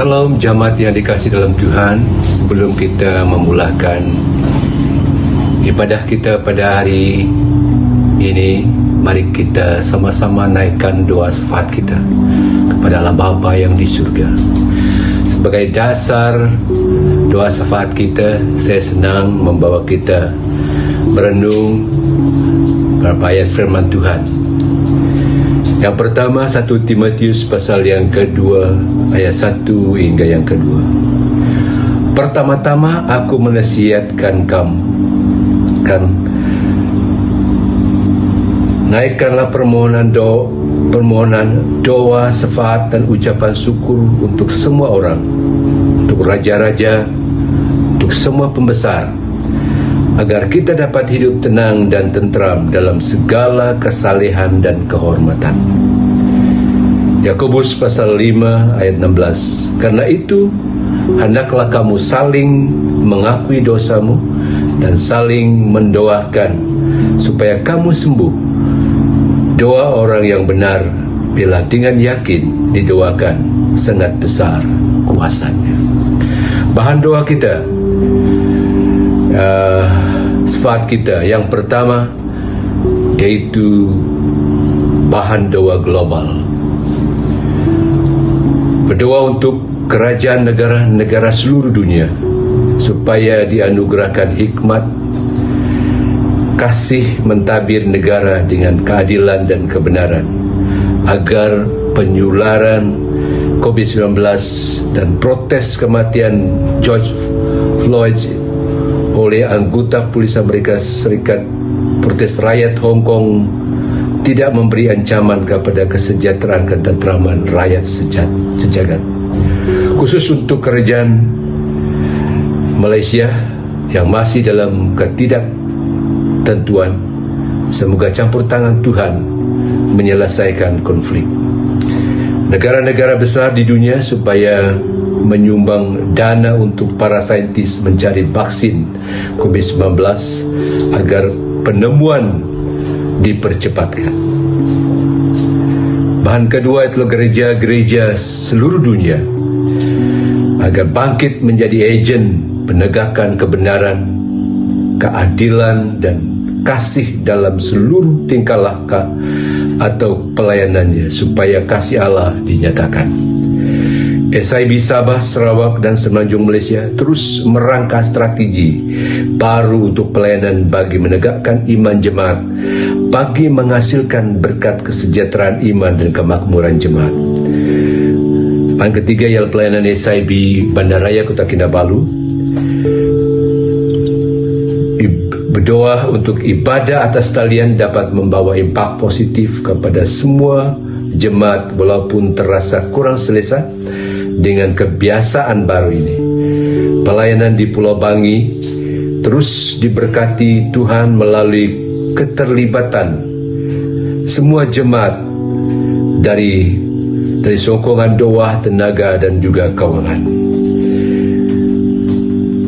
Shalom jamaat yang dikasih dalam Tuhan. Sebelum kita memulakan ibadah kita pada hari ini, mari kita sama-sama naikkan doa syafaat kita kepada Allah Bapa yang di surga. Sebagai dasar doa syafaat kita, saya senang membawa kita merenung beberapa ayat firman Tuhan. Yang pertama 1 Timotius pasal yang kedua ayat 1 hingga yang kedua. Pertama-tama aku menasihatkan kamu, naikkanlah permohonan doa, syafaat dan ucapan syukur untuk semua orang, untuk raja-raja, untuk semua pembesar, agar kita dapat hidup tenang dan tentram dalam segala kesalehan dan kehormatan. Yakobus pasal 5 ayat 16. Karena itu hendaklah kamu saling mengakui dosamu dan saling mendoakan supaya kamu sembuh. Doa orang yang benar bila dengan yakin didoakan sangat besar kuasanya. Bahan doa kita, syafaat kita yang pertama yaitu bahan doa global. Berdoa untuk kerajaan negara-negara seluruh dunia supaya dianugerahkan hikmat, kasih mentadbir negara dengan keadilan dan kebenaran, agar penularan COVID-19 dan protes kematian George Floyd oleh anggota polis Amerika Serikat, protes rakyat Hong Kong, tidak memberi ancaman kepada kesejahteraan dan ketentraman rakyat sejagat. Khusus untuk kerajaan Malaysia yang masih dalam ketidaktentuan, semoga campur tangan Tuhan menyelesaikan konflik. Negara-negara besar di dunia supaya menyumbang dana untuk para saintis mencari vaksin COVID-19 agar penemuan dipercepatkan. Bahan kedua adalah gereja-gereja seluruh dunia agar bangkit menjadi agen penegakan kebenaran, keadilan dan kasih dalam seluruh tingkah laku atau pelayanannya supaya kasih Allah dinyatakan. SIB Sabah, Sarawak dan Semenanjung Malaysia terus merangka strategi baru untuk pelayanan bagi menegakkan iman jemaat, bagi menghasilkan berkat kesejahteraan iman dan kemakmuran jemaat. Yang ketiga ialah pelayanan SIB Bandaraya Kota Kinabalu. Berdoa untuk ibadah atas talian dapat membawa impak positif kepada semua jemaat walaupun terasa kurang selesa dengan kebiasaan baru ini. Pelayanan di Pulau Bangi terus diberkati Tuhan melalui keterlibatan semua jemaat dari sokongan doa, tenaga dan juga keuangan.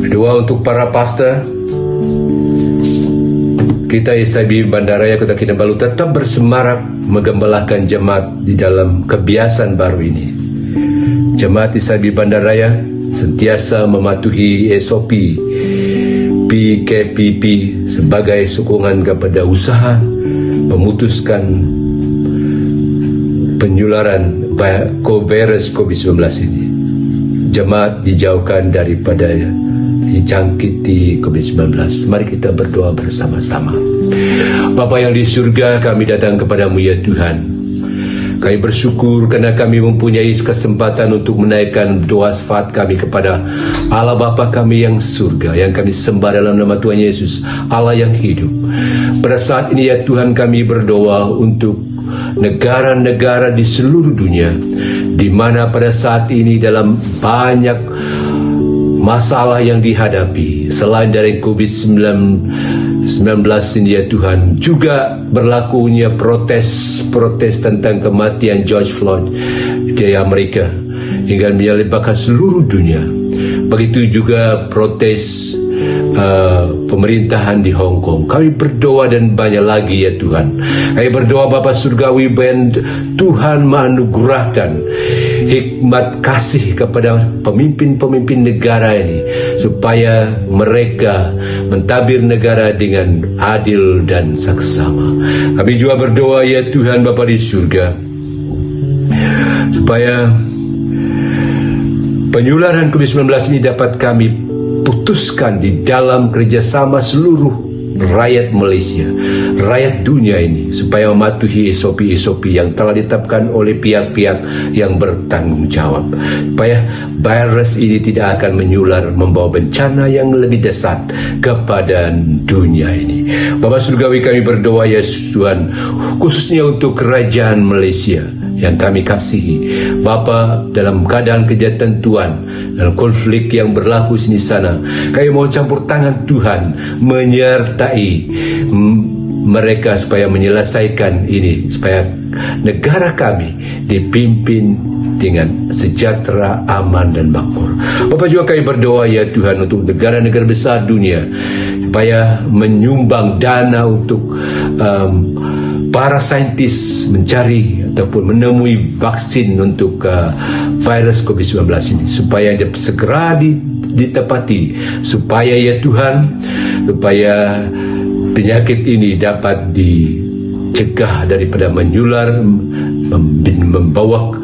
Doa untuk para pastor kita SIB Bandaraya Kota Kinabalu tetap bersemangat menggembalakan jemaat di dalam kebiasaan baru ini. Jemaat SIB Bandaraya sentiasa mematuhi SOP PKPP sebagai sokongan kepada usaha memutuskan penularan virus COVID-19 ini. Jemaat dijauhkan daripada dijangkiti COVID-19. Mari kita berdoa bersama-sama. Bapa yang di surga, kami datang kepadamu ya Tuhan. Kami bersyukur kerana kami mempunyai kesempatan untuk menaikkan doa syafaat kami kepada Allah Bapa kami yang surga, yang kami sembah dalam nama Tuhan Yesus, Allah yang hidup. Pada saat ini ya Tuhan, kami berdoa untuk negara-negara di seluruh dunia, di mana pada saat ini dalam banyak masalah yang dihadapi selain dari COVID-19 ini ya Tuhan, juga berlakunya protes tentang kematian George Floyd di Amerika hingga menyebabkan seluruh dunia. Begitu juga protes pemerintahan di Hong Kong. Kami berdoa dan banyak lagi ya Tuhan. Kami berdoa Bapa Surgawi, Tuhan menganugerahkan hikmat kasih kepada pemimpin-pemimpin negara ini, supaya mereka mentadbir negara dengan adil dan saksama. Kami juga berdoa ya Tuhan Bapa di surga, supaya penularan COVID-19 ini dapat kami putuskan di dalam kerjasama seluruh rakyat Malaysia, rakyat dunia ini, supaya mematuhi SOP-SOP yang telah ditetapkan oleh pihak-pihak yang bertanggung jawab, supaya virus ini tidak akan menyular, membawa bencana yang lebih dahsyat kepada dunia ini. Bapa Surgawi, kami berdoa ya Tuhan, khususnya untuk kerajaan Malaysia yang kami kasihi. Bapa, dalam keadaan kejahatan Tuhan dan konflik yang berlaku sini sana, kami mohon campur tangan Tuhan menyertai mereka supaya menyelesaikan ini, supaya negara kami dipimpin dengan sejahtera, aman dan makmur. Bapa, juga kami berdoa ya Tuhan untuk negara-negara besar dunia, supaya menyumbang dana untuk para saintis mencari ataupun menemui vaksin untuk virus COVID-19 ini, supaya dia segera ditepati, supaya ya Tuhan, supaya penyakit ini dapat dicegah daripada menyular, membawa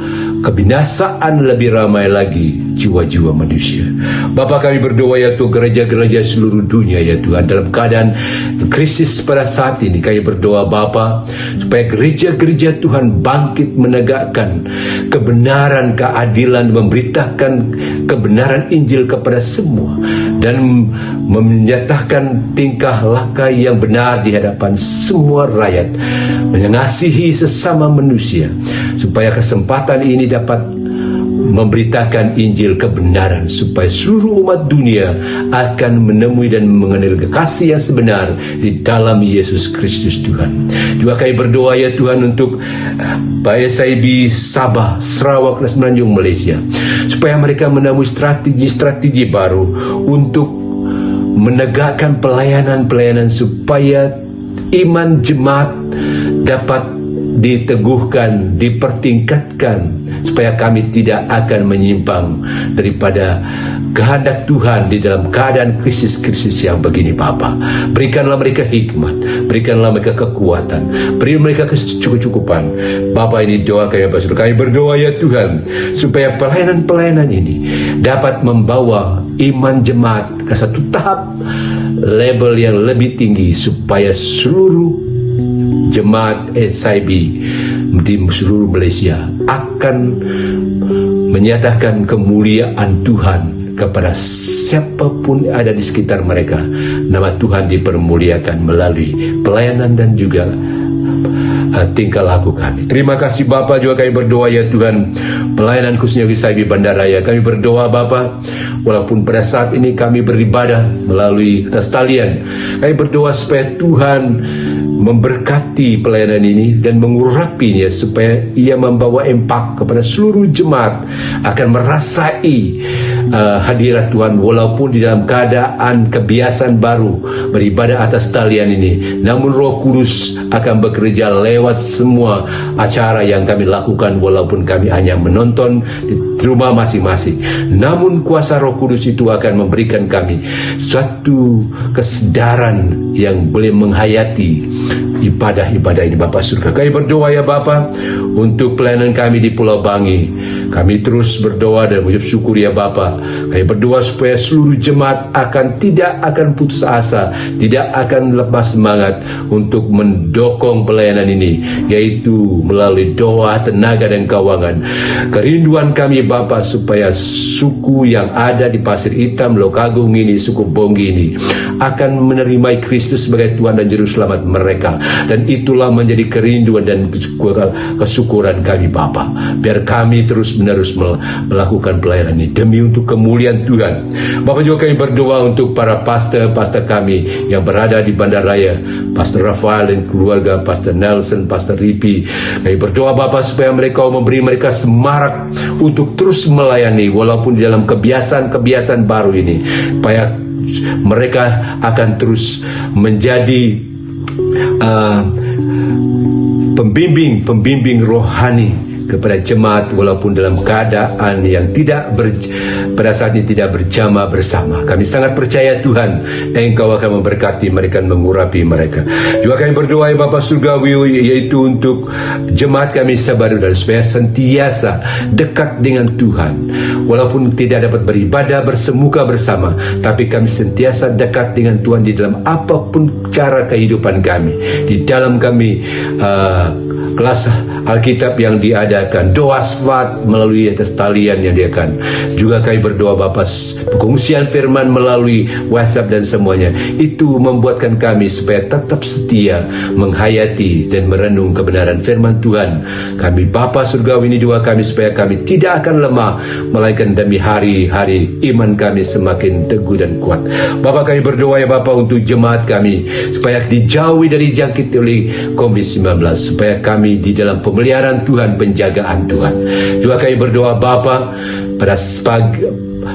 kebinasaan lebih ramai lagi jiwa-jiwa manusia. Bapa, kami berdoa ya Tuhan, gereja-gereja seluruh dunia ya Tuhan, dalam keadaan krisis pada saat ini, kami berdoa Bapa, supaya gereja-gereja Tuhan bangkit menegakkan kebenaran, keadilan, memberitakan kebenaran Injil kepada semua, dan menyatakan tingkah laku yang benar di hadapan semua rakyat, mengasihi sesama manusia, supaya kesempatan ini dapat memberitakan Injil kebenaran, supaya seluruh umat dunia akan menemui dan mengenal kasih yang sebenar di dalam Yesus Kristus Tuhan. Juga kami berdoa ya Tuhan untuk PSIB Sabah, Sarawak dan Semenanjung Malaysia, supaya mereka menemui strategi-strategi baru untuk menegakkan pelayanan-pelayanan, supaya iman jemaat dapat diteguhkan, dipertingkatkan, supaya kami tidak akan menyimpang daripada kehendak Tuhan di dalam keadaan krisis-krisis yang begini. Bapa, berikanlah mereka hikmat, berikanlah mereka kekuatan, beri mereka kecukupan. Bapa, ini doa kami Pastor. Kami berdoa ya Tuhan, supaya pelayanan-pelayanan ini dapat membawa iman jemaat ke satu tahap level yang lebih tinggi, supaya seluruh jemaat SIB di seluruh Malaysia akan menyatakan kemuliaan Tuhan kepada siapapun ada di sekitar mereka. Nama Tuhan dipermuliakan melalui pelayanan dan juga tingkah laku kami. Terima kasih Bapa, juga kami berdoa ya Tuhan, pelayanan khususnya SIB Bandaraya, kami berdoa Bapa, walaupun pada saat ini kami beribadah melalui atas talian, kami berdoa supaya Tuhan memberkati pelayanan ini dan mengurapinya, supaya ia membawa impak kepada seluruh jemaat, akan merasai hadirat Tuhan walaupun di dalam keadaan kebiasaan baru beribadah atas talian ini. Namun Roh Kudus akan bekerja lewat semua acara yang kami lakukan, walaupun kami hanya menonton di rumah masing-masing. Namun kuasa Roh Kudus itu akan memberikan kami suatu kesadaran yang boleh menghayati ibadah-ibadah ini Bapa surga. Kami berdoa ya Bapa untuk pelayanan kami di Pulau Bangi. Kami terus berdoa dan mengucap syukur ya Bapa. Kami berdoa supaya seluruh jemaat tidak akan putus asa, tidak akan lepas semangat untuk mendukung pelayanan ini, yaitu melalui doa, tenaga dan keuangan. Kerinduan kami Bapa supaya suku yang ada di Pasir Hitam, Lokagung ini, suku Bonggi ini akan menerima Kristus sebagai Tuhan dan Juru Selamat mereka. Dan itulah menjadi kerinduan dan kesyukuran kami Bapa. Biar kami terus-menerus melakukan pelayanan ini demi untuk kemuliaan Tuhan. Bapa, juga kami berdoa untuk para pastor kami yang berada di Bandaraya, Pastor Rafael dan keluarga, Pastor Nelson, Pastor Ripi. Kami berdoa Bapa supaya mereka memberi mereka semangat untuk terus melayani walaupun di dalam kebiasaan-kebiasaan baru ini, supaya mereka akan terus menjadi pembimbing rohani kepada jemaat walaupun dalam keadaan yang pada saat ini tidak berjamaah bersama. Kami sangat percaya Tuhan, Engkau akan memberkati mereka, mengurapi mereka. Juga kami berdoa ya Bapa Surgawi, yaitu untuk jemaat kami Sabaru dan supaya sentiasa dekat dengan Tuhan. Walaupun tidak dapat beribadah bersemuka bersama, tapi kami sentiasa dekat dengan Tuhan di dalam apapun cara kehidupan kami. Di dalam kami kelas Alkitab yang diadakan, doa syafaat melalui atas talian yang diadakan. Juga kami berdoa Bapa, pengungsian firman melalui WhatsApp dan semuanya. Itu membuatkan kami supaya tetap setia menghayati dan merenung kebenaran firman Tuhan. Kami Bapa Surgawi, ini doa kami supaya kami tidak akan lemah, melainkan demi hari-hari iman kami semakin teguh dan kuat. Bapa, kami berdoa ya Bapa untuk jemaat kami supaya dijauhi dari jangkit oleh COVID-19, supaya kami di dalam pemeliharaan Tuhan, penjagaan Tuhan. Juga kami berdoa Bapa, pada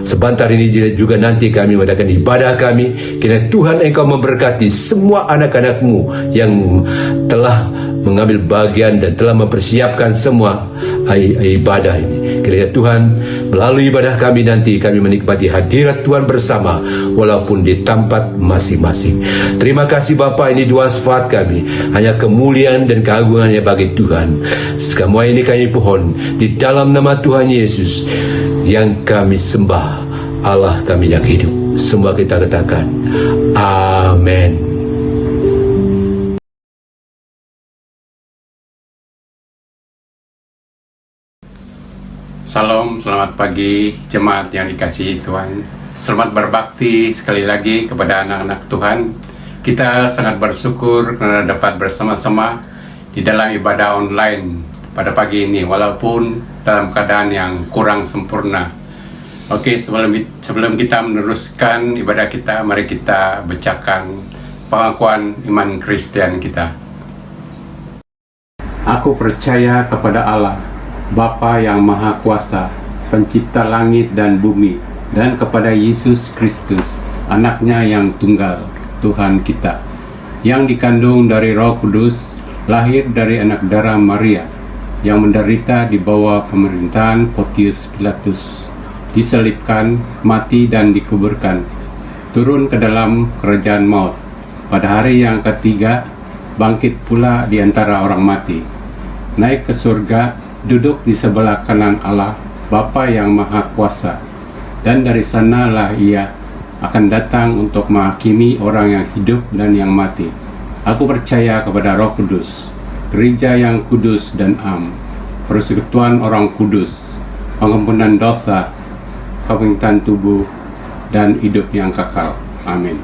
sebentar ini juga nanti kami mengadakan ibadah kami, kiranya Tuhan Engkau memberkati semua anak-anak-Mu yang telah mengambil bagian dan telah mempersiapkan semua ibadah ini. Kiranya Tuhan, melalui ibadah kami nanti kami menikmati hadirat Tuhan bersama walaupun di tempat masing-masing. Terima kasih Bapa, ini doa syafaat kami, hanya kemuliaan dan keagungannya bagi Tuhan. Semua ini kami pohon di dalam nama Tuhan Yesus yang kami sembah, Allah kami yang hidup. Semua kita katakan amin. Salam, selamat pagi jemaat yang dikasihi Tuhan. Selamat berbakti sekali lagi kepada anak-anak Tuhan. Kita sangat bersyukur karena dapat bersama-sama di dalam ibadah online pada pagi ini, walaupun dalam keadaan yang kurang sempurna. Oke, sebelum kita meneruskan ibadah kita, mari kita bacakan pengakuan iman Kristen kita. Aku percaya kepada Allah, Bapa yang Maha Kuasa, pencipta langit dan bumi, dan kepada Yesus Kristus, anaknya yang tunggal, Tuhan kita, yang dikandung dari Roh Kudus, lahir dari anak darah Maria, yang menderita di bawah pemerintahan Pontius Pilatus, diselibkan, mati dan dikuburkan, turun ke dalam kerajaan maut, pada hari yang ketiga, bangkit pula di antara orang mati, naik ke surga, duduk di sebelah kanan Allah, Bapa yang Maha Kuasa, dan dari sanalah Ia akan datang untuk menghakimi orang yang hidup dan yang mati. Aku percaya kepada Roh Kudus, gereja yang kudus dan am, persekutuan orang kudus, pengampunan dosa, kebangkitan tubuh, dan hidup yang kekal. Amin.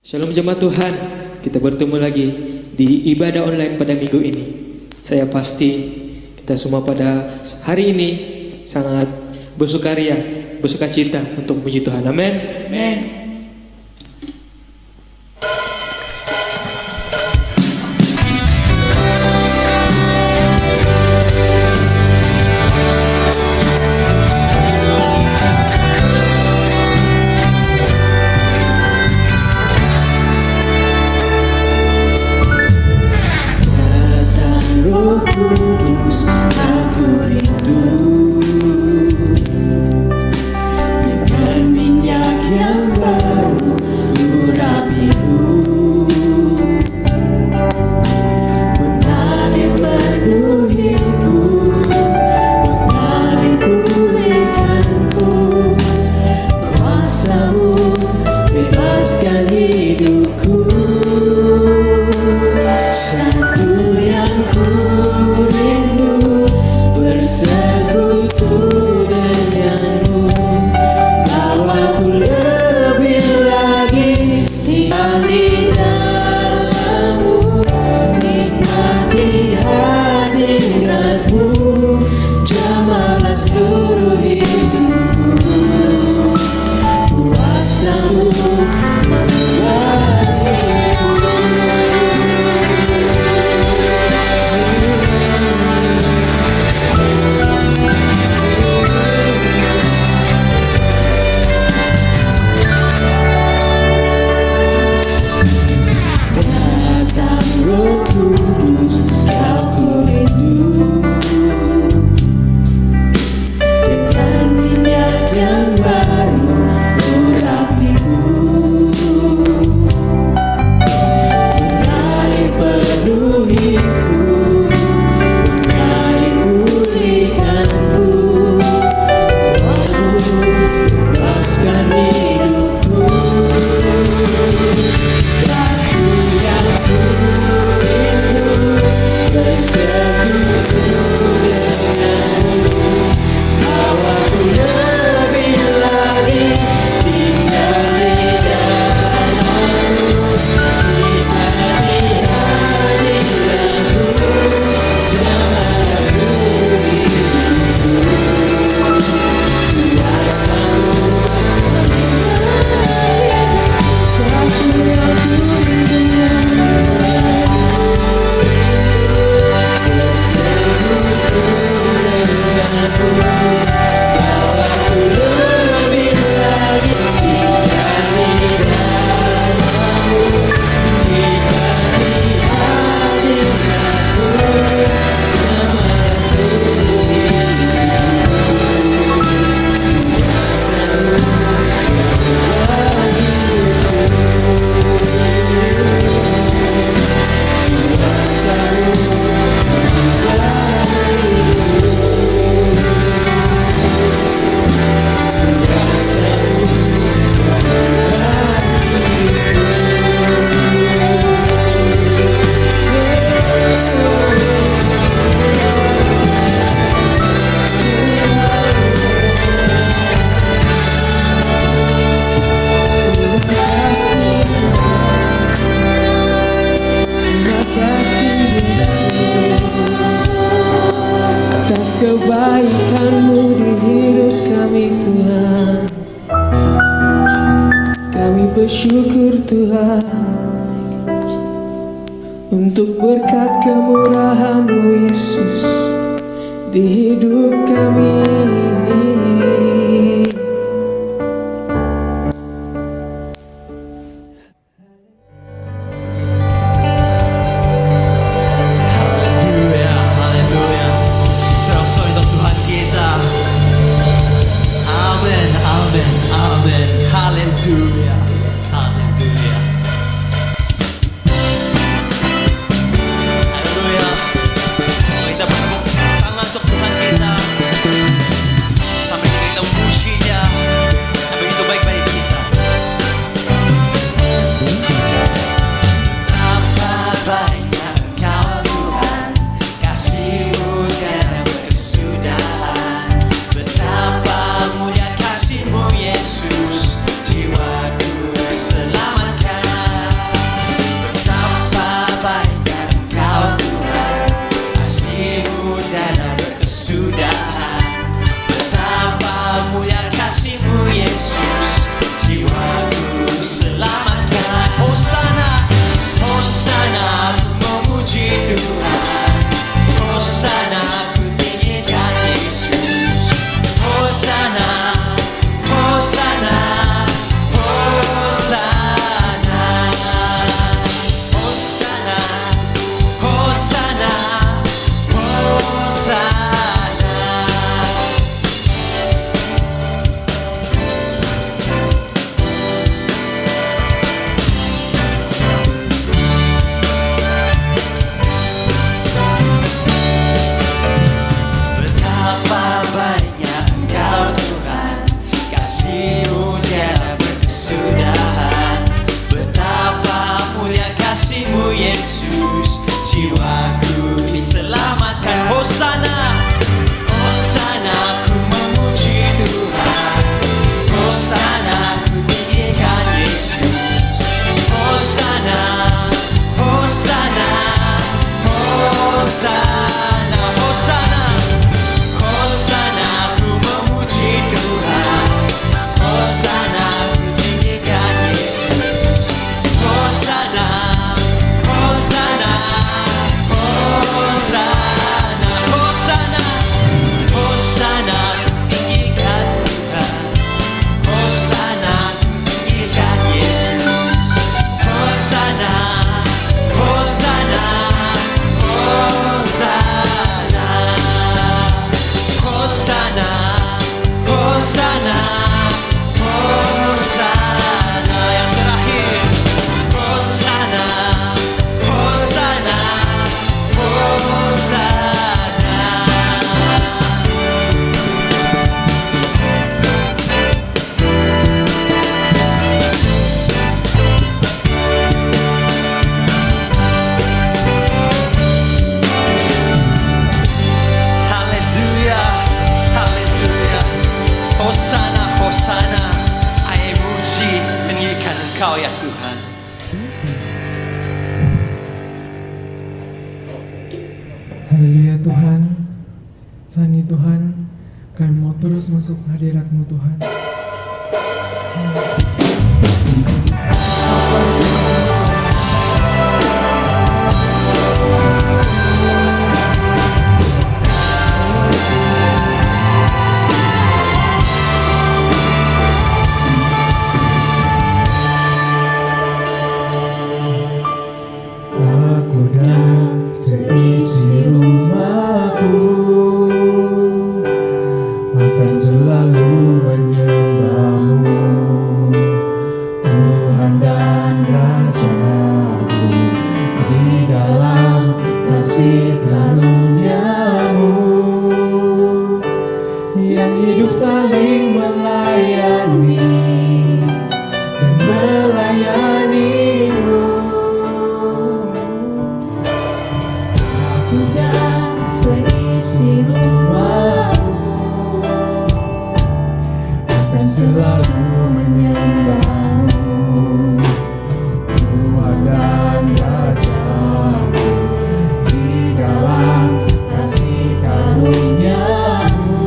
Shalom jemaat Tuhan, kita bertemu lagi di ibadah online pada minggu ini. Saya pasti kita semua pada hari ini sangat bersukaria, bersukacita untuk memuji Tuhan. Amin. Amin. Kudus, aku rindu dengan minyak yang baru. kami Tuhan. Kami bersyukur Tuhan untuk berkat kemurahan-Mu Yesus di hidup kami. Haleluya, haleluya. Sorak-sorai untuk Tuhan kita. Amin, amin, amin. Haleluya, haleluya. Haleluya. Kita bertepuk tangan untuk Tuhan kita. Sampai kita memuji Dia. Yang begitu baik bagi kita. Betapa banyak Kau Tuhan, kasih-Mu tiada berkesudahan. Betapa mulia kasih-Mu Yesus, jiwaku selamatkan. Betapa banyak Kau Tuhan, kasih-Mu tiada berkesudahan. Betapa mulia kasih-Mu Yesus, jiwaku selamatkan. Hosana, Hosana, ku memuji Tuhan. Hosana, ku tinggikan Yesus. Hosana, Hosana, Hosana, Hosana, Hosana, Hosana. Betapa banyak Kau Tuhan, kasih-Mu tiada berkesudahan. Betapa mulia kasih-Mu Yesus, jiwaku diselamatkan. Hosana, Hosana, ku memuji Tuhan. Hosana, ku tinggikan Yesus. Hosana, Hosana, Hosana, Hosana, Hosana, ku memuji Tuhan. Hosana, ku tinggikan Yesus. Hosana, Hosana, Hosana, Hosana, Hosana, ku tinggikan Tuhan. Hosana, ku tinggikan Yesus. Hosana, Hosana, Hosana, Hosana, Hosana, Hosana. Yang terakhir, Hosana, Hosana, Hosana. Haleluya, haleluya. Hosana, Hosana. Ayah muji meninggikan Engkau ya Tuhan. Haleluya Tuhan. Saat ini Tuhan, kami mau terus masuk hadirat-Mu Tuhan. Aku dan seisi rumahku akan selalu menyembah-Mu, Tuhan dan Raja-Ku. Di dalam kasih karunia-Mu yang hidup saling melayani dan melayani-Mu. Aku dan seisi rumahku akan selalu menyembah-Mu, Tuhan dan Raja-Ku. Di dalam kasih karunia-Mu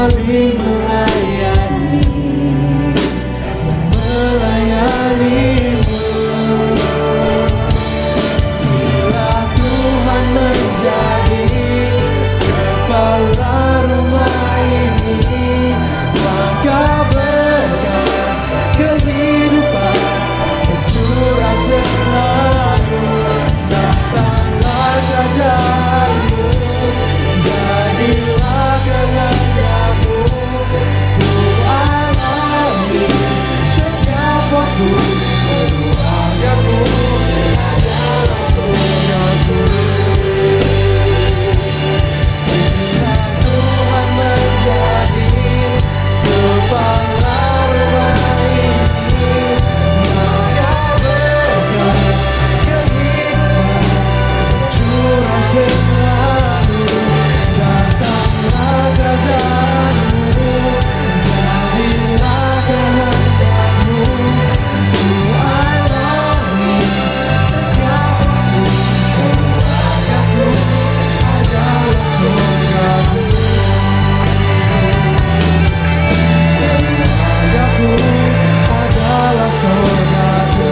saling melayani dan melayanimu. Bila Tuhan menjadi kepala rumah ini, maka berkat kehidupan tercurah selalu. Datanglah kerajaanmu, jadilah kehendakmu, ku alami setiap waktu. Keluargamu adalah surgaku. Bila Tuhan menjadi kepala rumah ini, maka berkat kehidupan curah selalu. Datanglah kerajaanmu, jadilah kehendakmu, ku alami setiap waktu. Keluargaku adalah surgaku. Keluargaku adalah surgaku.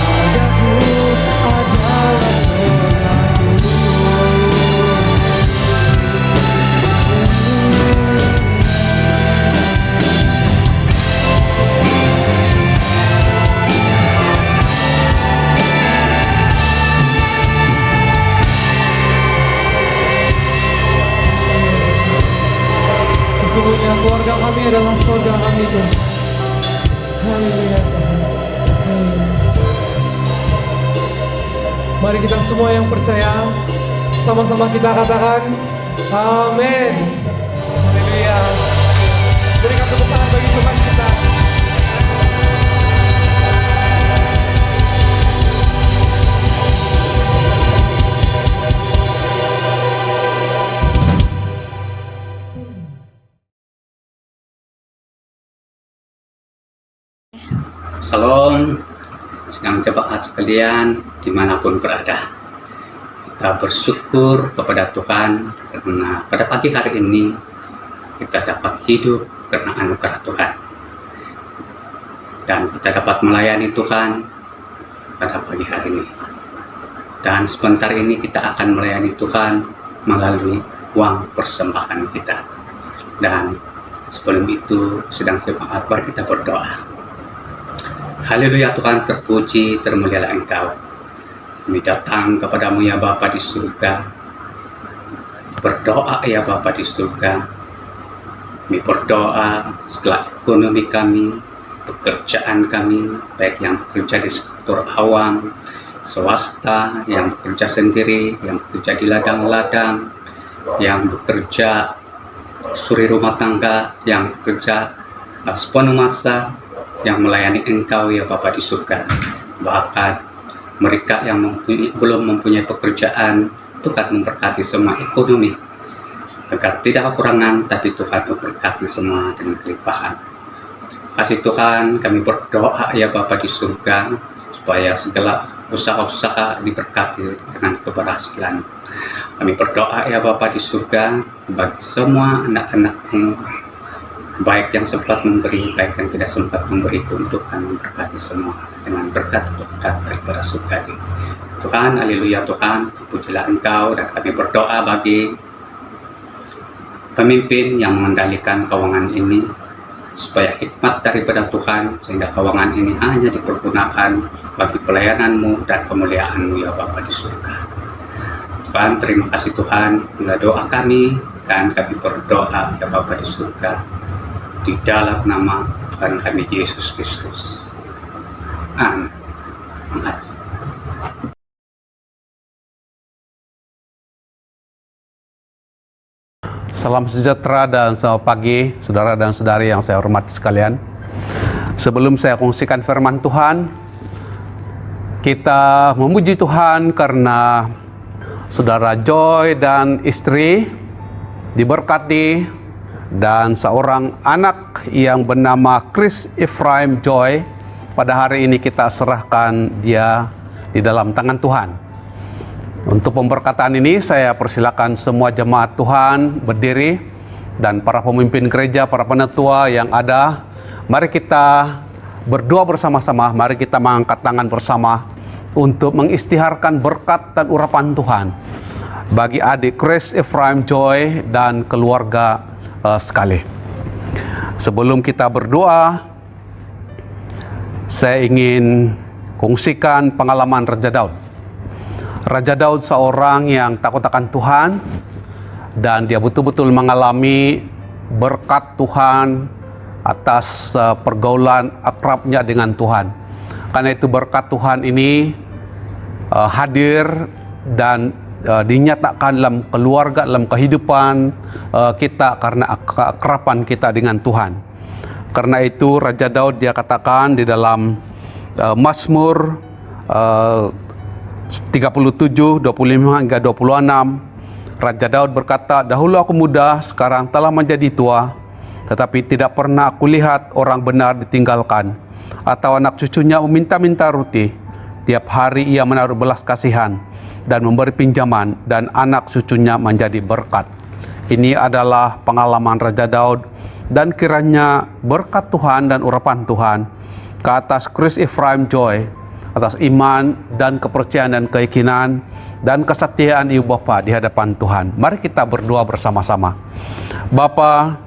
Keluargaku adalah surgaku. Sesungguhnya keluarga kami adalah surga kami, Tuhan. Haleluya, Tuhan. Haleluya. Mari kita semua yang percaya, sama-sama kita katakan amin. Haleluya. Berikan tepuk tangan bagi Tuhan kita. Salam, sedang jemaat sekalian dimanapun berada. Kita bersyukur kepada Tuhan karena pada pagi hari ini kita dapat hidup karena anugerah Tuhan. Dan kita dapat melayani Tuhan pada pagi hari ini. Dan sebentar ini kita akan melayani Tuhan melalui uang persembahan kita. Dan sebelum itu sedang jemaat, mari kita berdoa. Haleluya Tuhan, terpuji, termulialah Engkau. Kami datang kepadamu ya Bapa di surga. Berdoa ya Bapa di surga. Kami berdoa segala ekonomi kami, pekerjaan kami, baik yang bekerja di sektor awam, swasta, yang bekerja sendiri, yang bekerja di ladang-ladang, yang bekerja suri rumah tangga, yang bekerja sepenuh masa, yang melayani Engkau ya Bapa di surga. Bahkan mereka yang belum mempunyai pekerjaan, Tuhan memberkati semua ekonomi agar tidak kekurangan, tapi Tuhan memberkati semua dengan kelimpahan. Kasih Tuhan, kami berdoa ya Bapa di surga supaya segala usaha-usaha diberkati dengan keberhasilan. Kami berdoa ya Bapa di surga bagi semua anak-anak-Mu, baik yang sempat memberi, baik yang tidak sempat memberi, untuk kami memberkati semua dengan berkat-berkat daripada surga. Tuhan, haleluya Tuhan, pujilah Engkau, dan kami berdoa bagi pemimpin yang mengendalikan keuangan ini, supaya hikmat daripada Tuhan, sehingga keuangan ini hanya dipergunakan bagi pelayanan-Mu dan kemuliaan-Mu ya Bapa di surga. Tuhan, terima kasih Tuhan, bila doa kami, dan kami berdoa ya Bapa di surga, di dalam nama Tuhan kami Yesus Kristus. Amin. Terima kasih. Salam sejahtera dan selamat pagi, saudara dan saudari yang saya hormati sekalian. Sebelum saya kongsikan firman Tuhan, kita memuji Tuhan karena saudara Joy dan istri diberkati, dan seorang anak yang bernama Chris Ephraim Joy, pada hari ini kita serahkan dia di dalam tangan Tuhan. Untuk pemberkatan ini saya persilakan semua jemaat Tuhan berdiri dan para pemimpin gereja, para penatua yang ada. Mari kita berdoa bersama-sama, mari kita mengangkat tangan bersama untuk mengisytiharkan berkat dan urapan Tuhan bagi adik Chris Ephraim Joy dan keluarga sekali. Sebelum kita berdoa, saya ingin kongsikan pengalaman Raja Daud. Raja Daud seorang yang takut akan Tuhan dan dia betul-betul mengalami berkat Tuhan atas pergaulan akrabnya dengan Tuhan. Karena itu berkat Tuhan ini hadir dan dinyatakan dalam keluarga, dalam kehidupan kita karena keakraban kita dengan Tuhan. Karena itu Raja Daud dia katakan di dalam Mazmur 37, 25 hingga 26, Raja Daud berkata, "Dahulu aku muda, sekarang telah menjadi tua, tetapi tidak pernah aku lihat orang benar ditinggalkan, atau anak cucunya meminta-minta roti. Tiap hari ia menaruh belas kasihan dan memberi pinjaman, dan anak cucunya menjadi berkat." Ini adalah pengalaman Raja Daud, dan kiranya berkat Tuhan dan urapan Tuhan ke atas Chris Ephraim Joy, atas iman dan kepercayaan dan keyakinan dan kesetiaan Ibu Bapa di hadapan Tuhan. Mari kita berdoa bersama-sama. Bapa,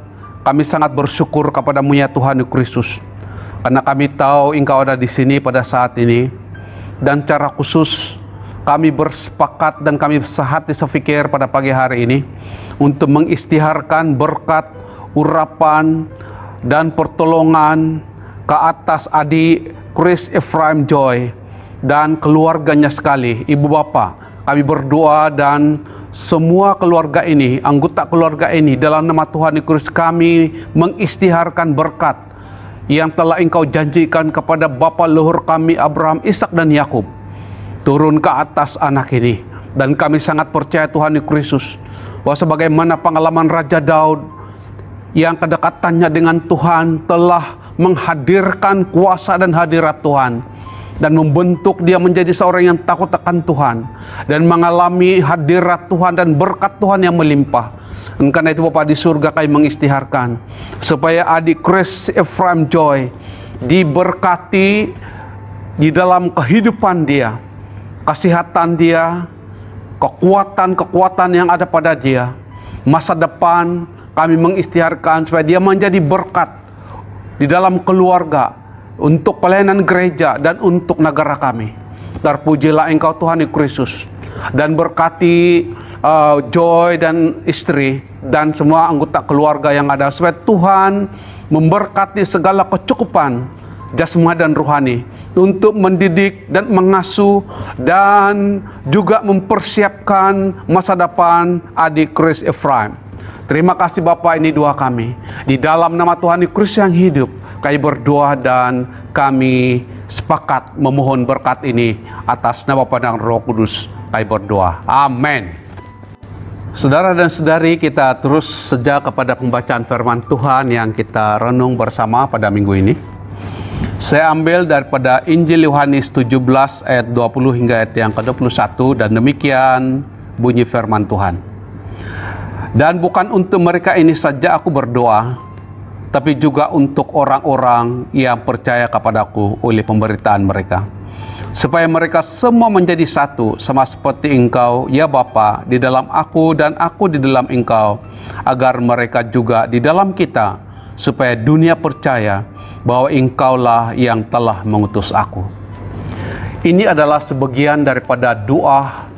kami sangat bersyukur kepadamu ya Tuhan Kristus, karena kami tahu Engkau ada di sini pada saat ini, dan cara khusus kami bersepakat dan kami sehati sepikir pada pagi hari ini untuk mengisytiharkan berkat, urapan dan pertolongan ke atas adik Chris Ephraim Joy dan keluarganya sekali. Ibu Bapa, kami berdoa dan semua keluarga ini, anggota keluarga ini, dalam nama Tuhan Yesus kami mengisytiharkan berkat yang telah Engkau janjikan kepada bapa leluhur kami Abraham, Ishak dan Yakub turun ke atas anak ini. Dan kami sangat percaya Tuhan Yesus bahwa sebagaimana pengalaman Raja Daud yang kedekatannya dengan Tuhan telah menghadirkan kuasa dan hadirat Tuhan dan membentuk dia menjadi seorang yang takut akan Tuhan dan mengalami hadirat Tuhan dan berkat Tuhan yang melimpah. Dan karena itu Bapa di surga kami mengisytiharkan supaya adik Chris Ephraim Joy diberkati di dalam kehidupan dia, kesehatan dia, kekuatan-kekuatan yang ada pada dia, masa depan kami mengisytiharkan supaya dia menjadi berkat di dalam keluarga, untuk pelayanan gereja dan untuk negara kami. Terpujilah Engkau Tuhan Yesus, dan berkati Joy dan istri dan semua anggota keluarga yang ada, supaya Tuhan memberkati segala kecukupan jasmani dan rohani untuk mendidik dan mengasuh dan juga mempersiapkan masa depan adik Chris Ephraim. Terima kasih Bapa, ini doa kami di dalam nama Tuhan Yesus yang hidup. Kami berdoa dan kami sepakat memohon berkat ini atas nama Bapa dan Roh Kudus. Kami berdoa. Amin. Saudara dan saudari, kita terus sejak kepada pembacaan firman Tuhan yang kita renung bersama pada minggu ini. Saya ambil daripada Injil Yohanes 17 ayat 20 hingga ayat yang ke-21, dan demikian bunyi firman Tuhan. "Dan bukan untuk mereka ini saja aku berdoa, tapi juga untuk orang-orang yang percaya kepadaku oleh pemberitaan mereka, supaya mereka semua menjadi satu, sama seperti Engkau, ya Bapa, di dalam aku dan aku di dalam Engkau, agar mereka juga di dalam kita, supaya dunia percaya bahwa Engkaulah yang telah mengutus aku." Ini adalah sebagian daripada doa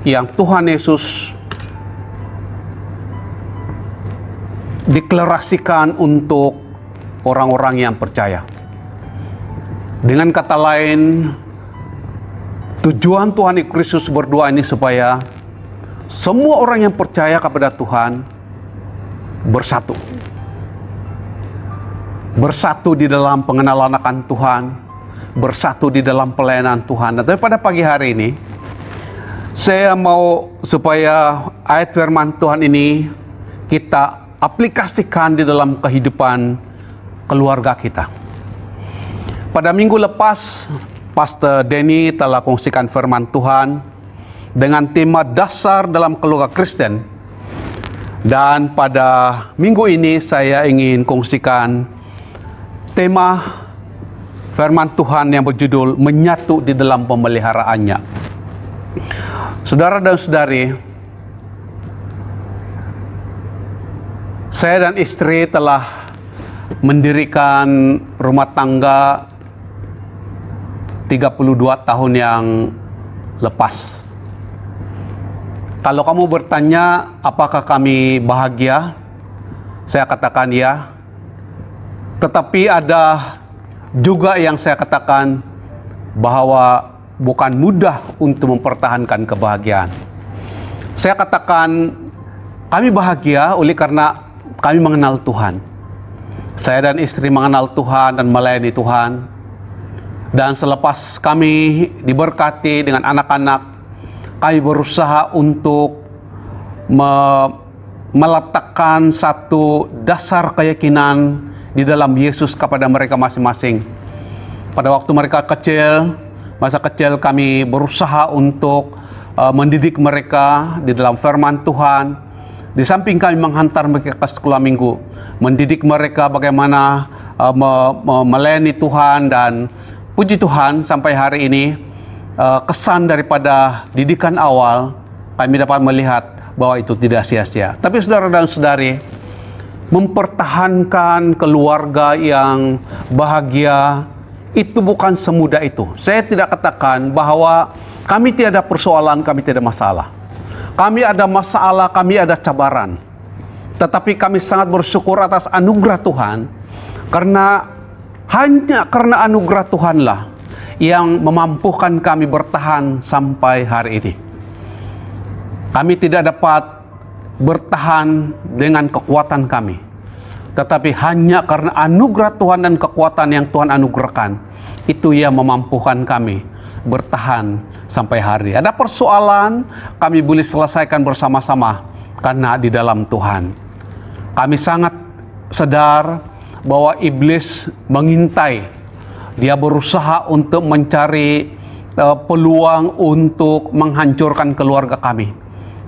yang Tuhan Yesus deklarasikan untuk orang-orang yang percaya. Dengan kata lain, tujuan Tuhan Yesus berdoa ini supaya semua orang yang percaya kepada Tuhan bersatu. Bersatu di dalam pengenalan akan Tuhan, bersatu di dalam pelayanan Tuhan. Dan pada pagi hari ini, saya mau supaya ayat firman Tuhan ini kita aplikasikan di dalam kehidupan keluarga kita. Pada minggu lepas, Pastor Denny telah kongsikan firman Tuhan dengan tema dasar dalam keluarga Kristen. Dan pada minggu ini saya ingin kongsikan tema firman Tuhan yang berjudul Menyatu di dalam Pemeliharaannya. Saudara dan saudari, saya dan istri telah mendirikan rumah tangga 32 tahun yang lepas. Kalau kamu bertanya apakah kami bahagia, saya katakan ya. Tetapi ada juga yang saya katakan bahwa bukan mudah untuk mempertahankan kebahagiaan. Saya katakan kami bahagia oleh karena kami mengenal Tuhan. Saya dan istri mengenal Tuhan dan melayani Tuhan. Dan selepas kami diberkati dengan anak-anak, kami berusaha untuk meletakkan satu dasar keyakinan di dalam Yesus kepada mereka masing-masing. Pada waktu mereka kecil, masa kecil kami berusaha untuk mendidik mereka di dalam firman Tuhan. Di samping kami menghantar mereka ke sekolah minggu, mendidik mereka bagaimana melayani Tuhan, dan puji Tuhan sampai hari ini kesan daripada didikan awal kami dapat melihat bahwa itu tidak sia-sia. Tapi saudara dan saudari, mempertahankan keluarga yang bahagia itu bukan semudah itu. Saya tidak katakan bahwa kami tiada persoalan, kami tiada masalah. Kami ada masalah, kami ada cabaran. Tetapi kami sangat bersyukur atas anugerah Tuhan, karena hanya karena anugerah Tuhanlah yang memampukan kami bertahan sampai hari ini. Kami tidak dapat bertahan dengan kekuatan kami, tetapi hanya karena anugerah Tuhan dan kekuatan yang Tuhan anugerahkan, itu yang memampukan kami bertahan sampai hari ini. Ada persoalan, kami boleh selesaikan bersama-sama karena di dalam Tuhan. Kami sangat sadar bahwa iblis mengintai. Dia berusaha untuk mencari peluang untuk menghancurkan keluarga kami.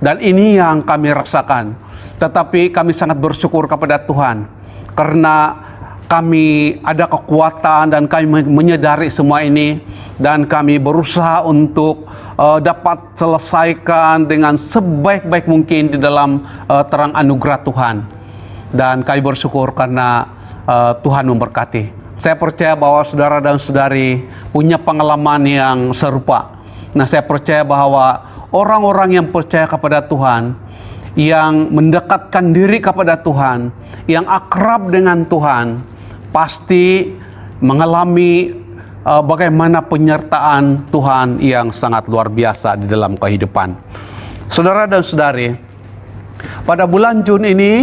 Dan ini yang kami rasakan. Tetapi kami sangat bersyukur kepada Tuhan, karena kami ada kekuatan dan kami menyadari semua ini, dan kami berusaha untuk dapat selesaikan dengan sebaik-baik mungkin di dalam terang anugerah Tuhan. Dan kami bersyukur karena Tuhan memberkati. Saya percaya bahwa saudara dan saudari punya pengalaman yang serupa. Nah, saya percaya bahwa orang-orang yang percaya kepada Tuhan, yang mendekatkan diri kepada Tuhan, yang akrab dengan Tuhan, pasti mengalami bagaimana penyertaan Tuhan yang sangat luar biasa di dalam kehidupan. Saudara dan saudari, pada bulan Juni ini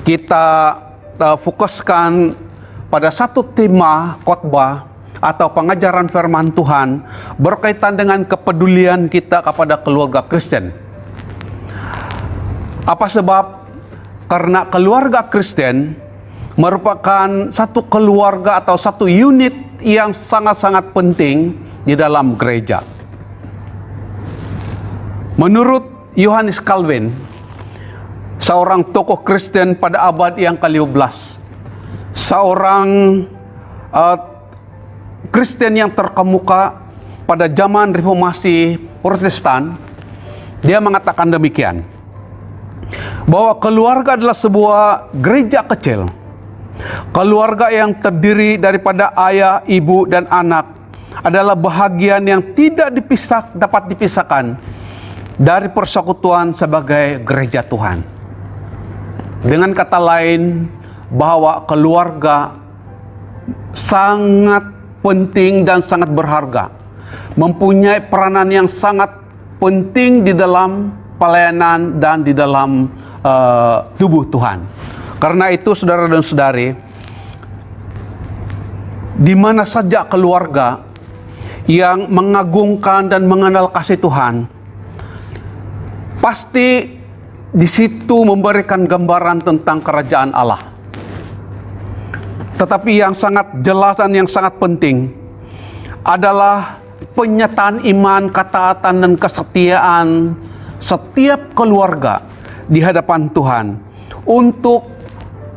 kita fokuskan pada satu tema khotbah atau pengajaran firman Tuhan berkaitan dengan kepedulian kita kepada keluarga Kristen. Apa sebab? Karena keluarga Kristen merupakan satu keluarga atau satu unit yang sangat-sangat penting di dalam gereja. Menurut Yohanes Calvin, seorang tokoh Kristen pada abad yang ke-15, seorang Kristen yang terkemuka pada zaman Reformasi Protestan, dia mengatakan demikian, bahwa keluarga adalah sebuah gereja kecil, keluarga yang terdiri daripada ayah, ibu, dan anak adalah bahagian yang tidak dapat dipisahkan dari persekutuan sebagai gereja Tuhan. Dengan kata lain, bahwa keluarga sangat penting dan sangat berharga, mempunyai peranan yang sangat penting di dalam pelayanan dan di dalam tubuh Tuhan. Karena itu saudara dan saudari, di mana saja keluarga yang mengagungkan dan mengenal kasih Tuhan, pasti di situ memberikan gambaran tentang kerajaan Allah. Tetapi yang sangat jelas dan yang sangat penting adalah penyataan iman, ketaatan, dan kesetiaan setiap keluarga di hadapan Tuhan untuk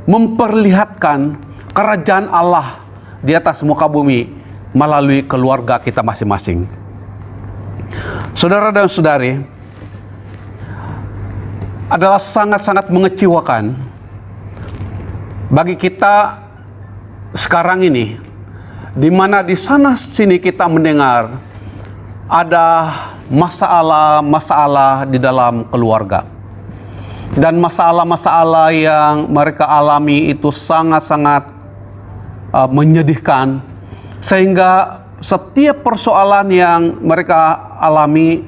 memperlihatkan kerajaan Allah di atas muka bumi melalui keluarga kita masing-masing. Saudara dan saudari, adalah sangat-sangat mengecewakan bagi kita sekarang ini, di mana di sana sini kita mendengar ada masalah-masalah di dalam keluarga. Dan masalah-masalah yang mereka alami itu sangat-sangat menyedihkan, sehingga setiap persoalan yang mereka alami,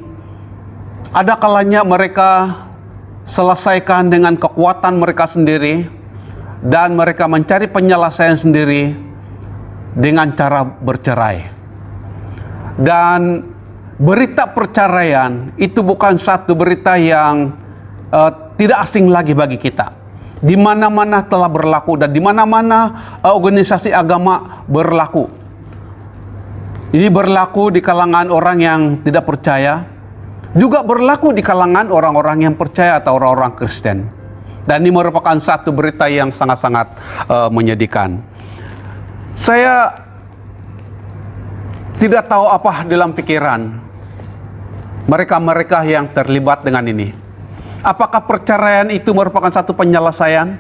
ada kalanya mereka selesaikan dengan kekuatan mereka sendiri, dan mereka mencari penyelesaian sendiri dengan cara bercerai. Dan berita perceraian itu bukan satu berita yang tidak asing lagi bagi kita. Di mana-mana telah berlaku, dan di mana-mana organisasi agama berlaku. Ini berlaku di kalangan orang yang tidak percaya, juga berlaku di kalangan orang-orang yang percaya atau orang-orang Kristen. Dan ini merupakan satu berita yang sangat-sangat menyedihkan. Saya tidak tahu apa dalam pikiran mereka-mereka yang terlibat dengan ini. Apakah perceraian itu merupakan satu penyelesaian?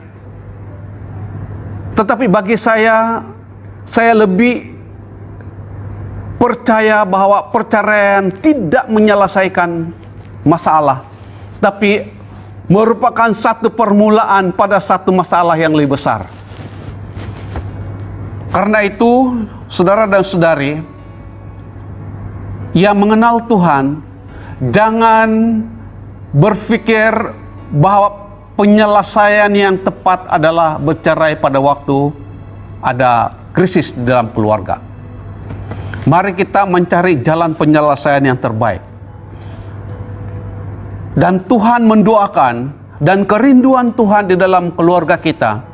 Tetapi bagi saya lebih percaya bahwa perceraian tidak menyelesaikan masalah, tapi merupakan satu permulaan pada satu masalah yang lebih besar. Karena itu, saudara dan saudari yang mengenal Tuhan, jangan berpikir bahwa penyelesaian yang tepat adalah bercerai pada waktu ada krisis di dalam keluarga. Mari kita mencari jalan penyelesaian yang terbaik. Dan Tuhan mendoakan, dan kerinduan Tuhan di dalam keluarga kita,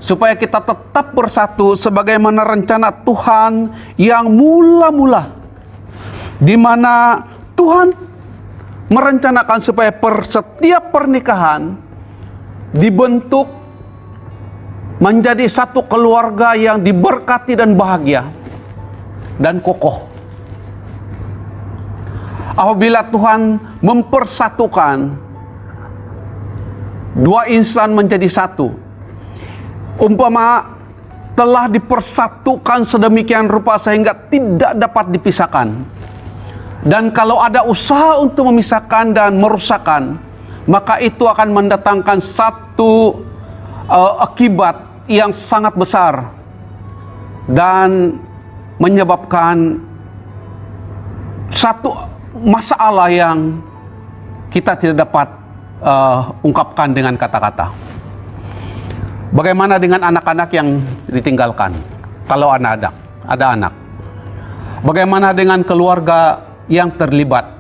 supaya kita tetap bersatu sebagaimana rencana Tuhan yang mula-mula, di mana Tuhan merencanakan supaya setiap pernikahan dibentuk menjadi satu keluarga yang diberkati dan bahagia dan kokoh. Apabila Tuhan mempersatukan dua insan menjadi satu, umpama telah dipersatukan sedemikian rupa sehingga tidak dapat dipisahkan, dan kalau ada usaha untuk memisahkan dan merusakkan, maka itu akan mendatangkan satu akibat yang sangat besar dan menyebabkan satu masalah yang kita tidak dapat ungkapkan dengan kata-kata. Bagaimana dengan anak-anak yang ditinggalkan? Kalau ada anak. Bagaimana dengan keluarga yang terlibat?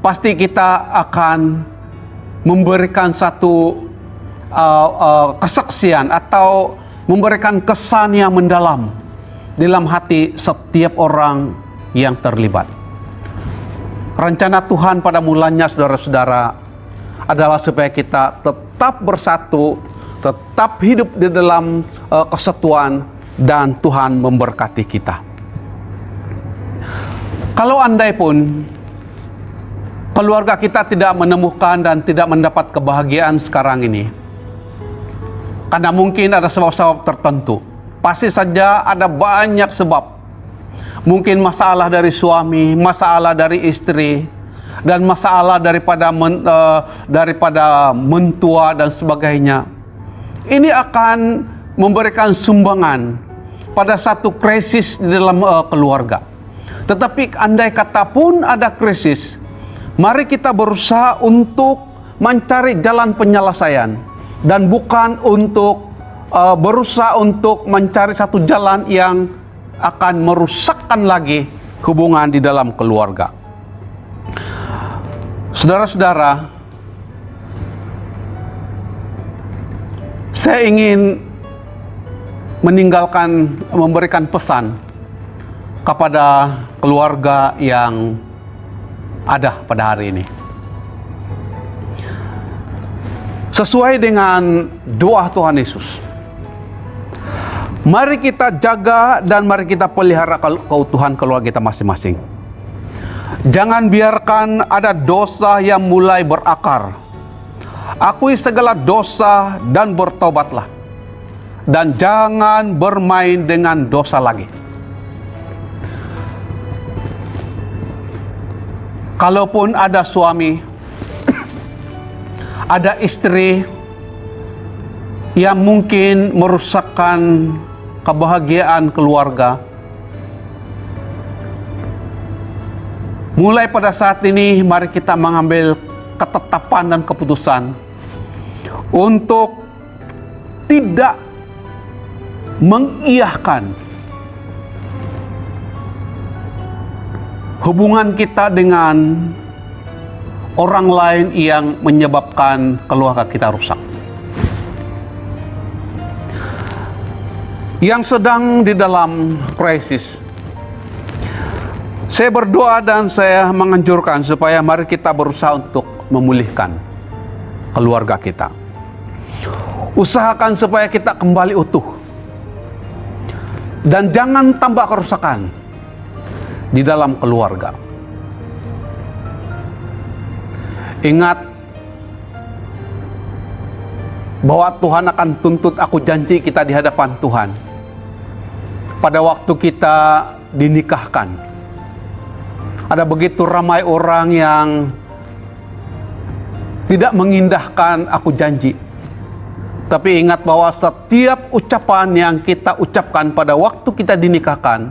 Pasti kita akan memberikan satu kesaksian atau memberikan kesan yang mendalam dalam hati setiap orang yang terlibat. Rencana Tuhan pada mulanya, saudara-saudara, adalah supaya kita tetap bersatu, tetap hidup di dalam kesatuan, dan Tuhan memberkati kita. Kalau andai pun keluarga kita tidak menemukan dan tidak mendapat kebahagiaan sekarang ini, karena mungkin ada sebab-sebab tertentu, pasti saja ada banyak sebab. Mungkin masalah dari suami, masalah dari istri, dan masalah daripada mentua dan sebagainya. Ini akan memberikan sumbangan pada satu krisis di dalam keluarga. Tetapi andai kata pun ada krisis, mari kita berusaha untuk mencari jalan penyelesaian, dan bukan untuk berusaha untuk mencari satu jalan yang akan merusakkan lagi hubungan di dalam keluarga. Saudara-saudara, saya ingin memberikan pesan kepada keluarga yang ada pada hari ini. Sesuai dengan doa Tuhan Yesus, mari kita jaga dan mari kita pelihara keutuhan keluarga kita masing-masing. Jangan biarkan ada dosa yang mulai berakar. Akui segala dosa dan bertobatlah. Dan jangan bermain dengan dosa lagi. Kalaupun ada suami, ada istri yang mungkin merusakkan kebahagiaan keluarga, mulai pada saat ini mari kita mengambil ketetapan dan keputusan untuk tidak mengiyahkan hubungan kita dengan orang lain yang menyebabkan keluarga kita rusak. Yang sedang di dalam krisis, saya berdoa dan saya menganjurkan supaya mari kita berusaha untuk memulihkan keluarga kita. Usahakan supaya kita kembali utuh. Dan jangan tambah kerusakan di dalam keluarga. Ingat bahwa Tuhan akan tuntut, aku janji kita di hadapan Tuhan. Pada waktu kita dinikahkan, ada begitu ramai orang yang tidak mengindahkan aku janji. Tapi ingat bahwa setiap ucapan yang kita ucapkan pada waktu kita dinikahkan,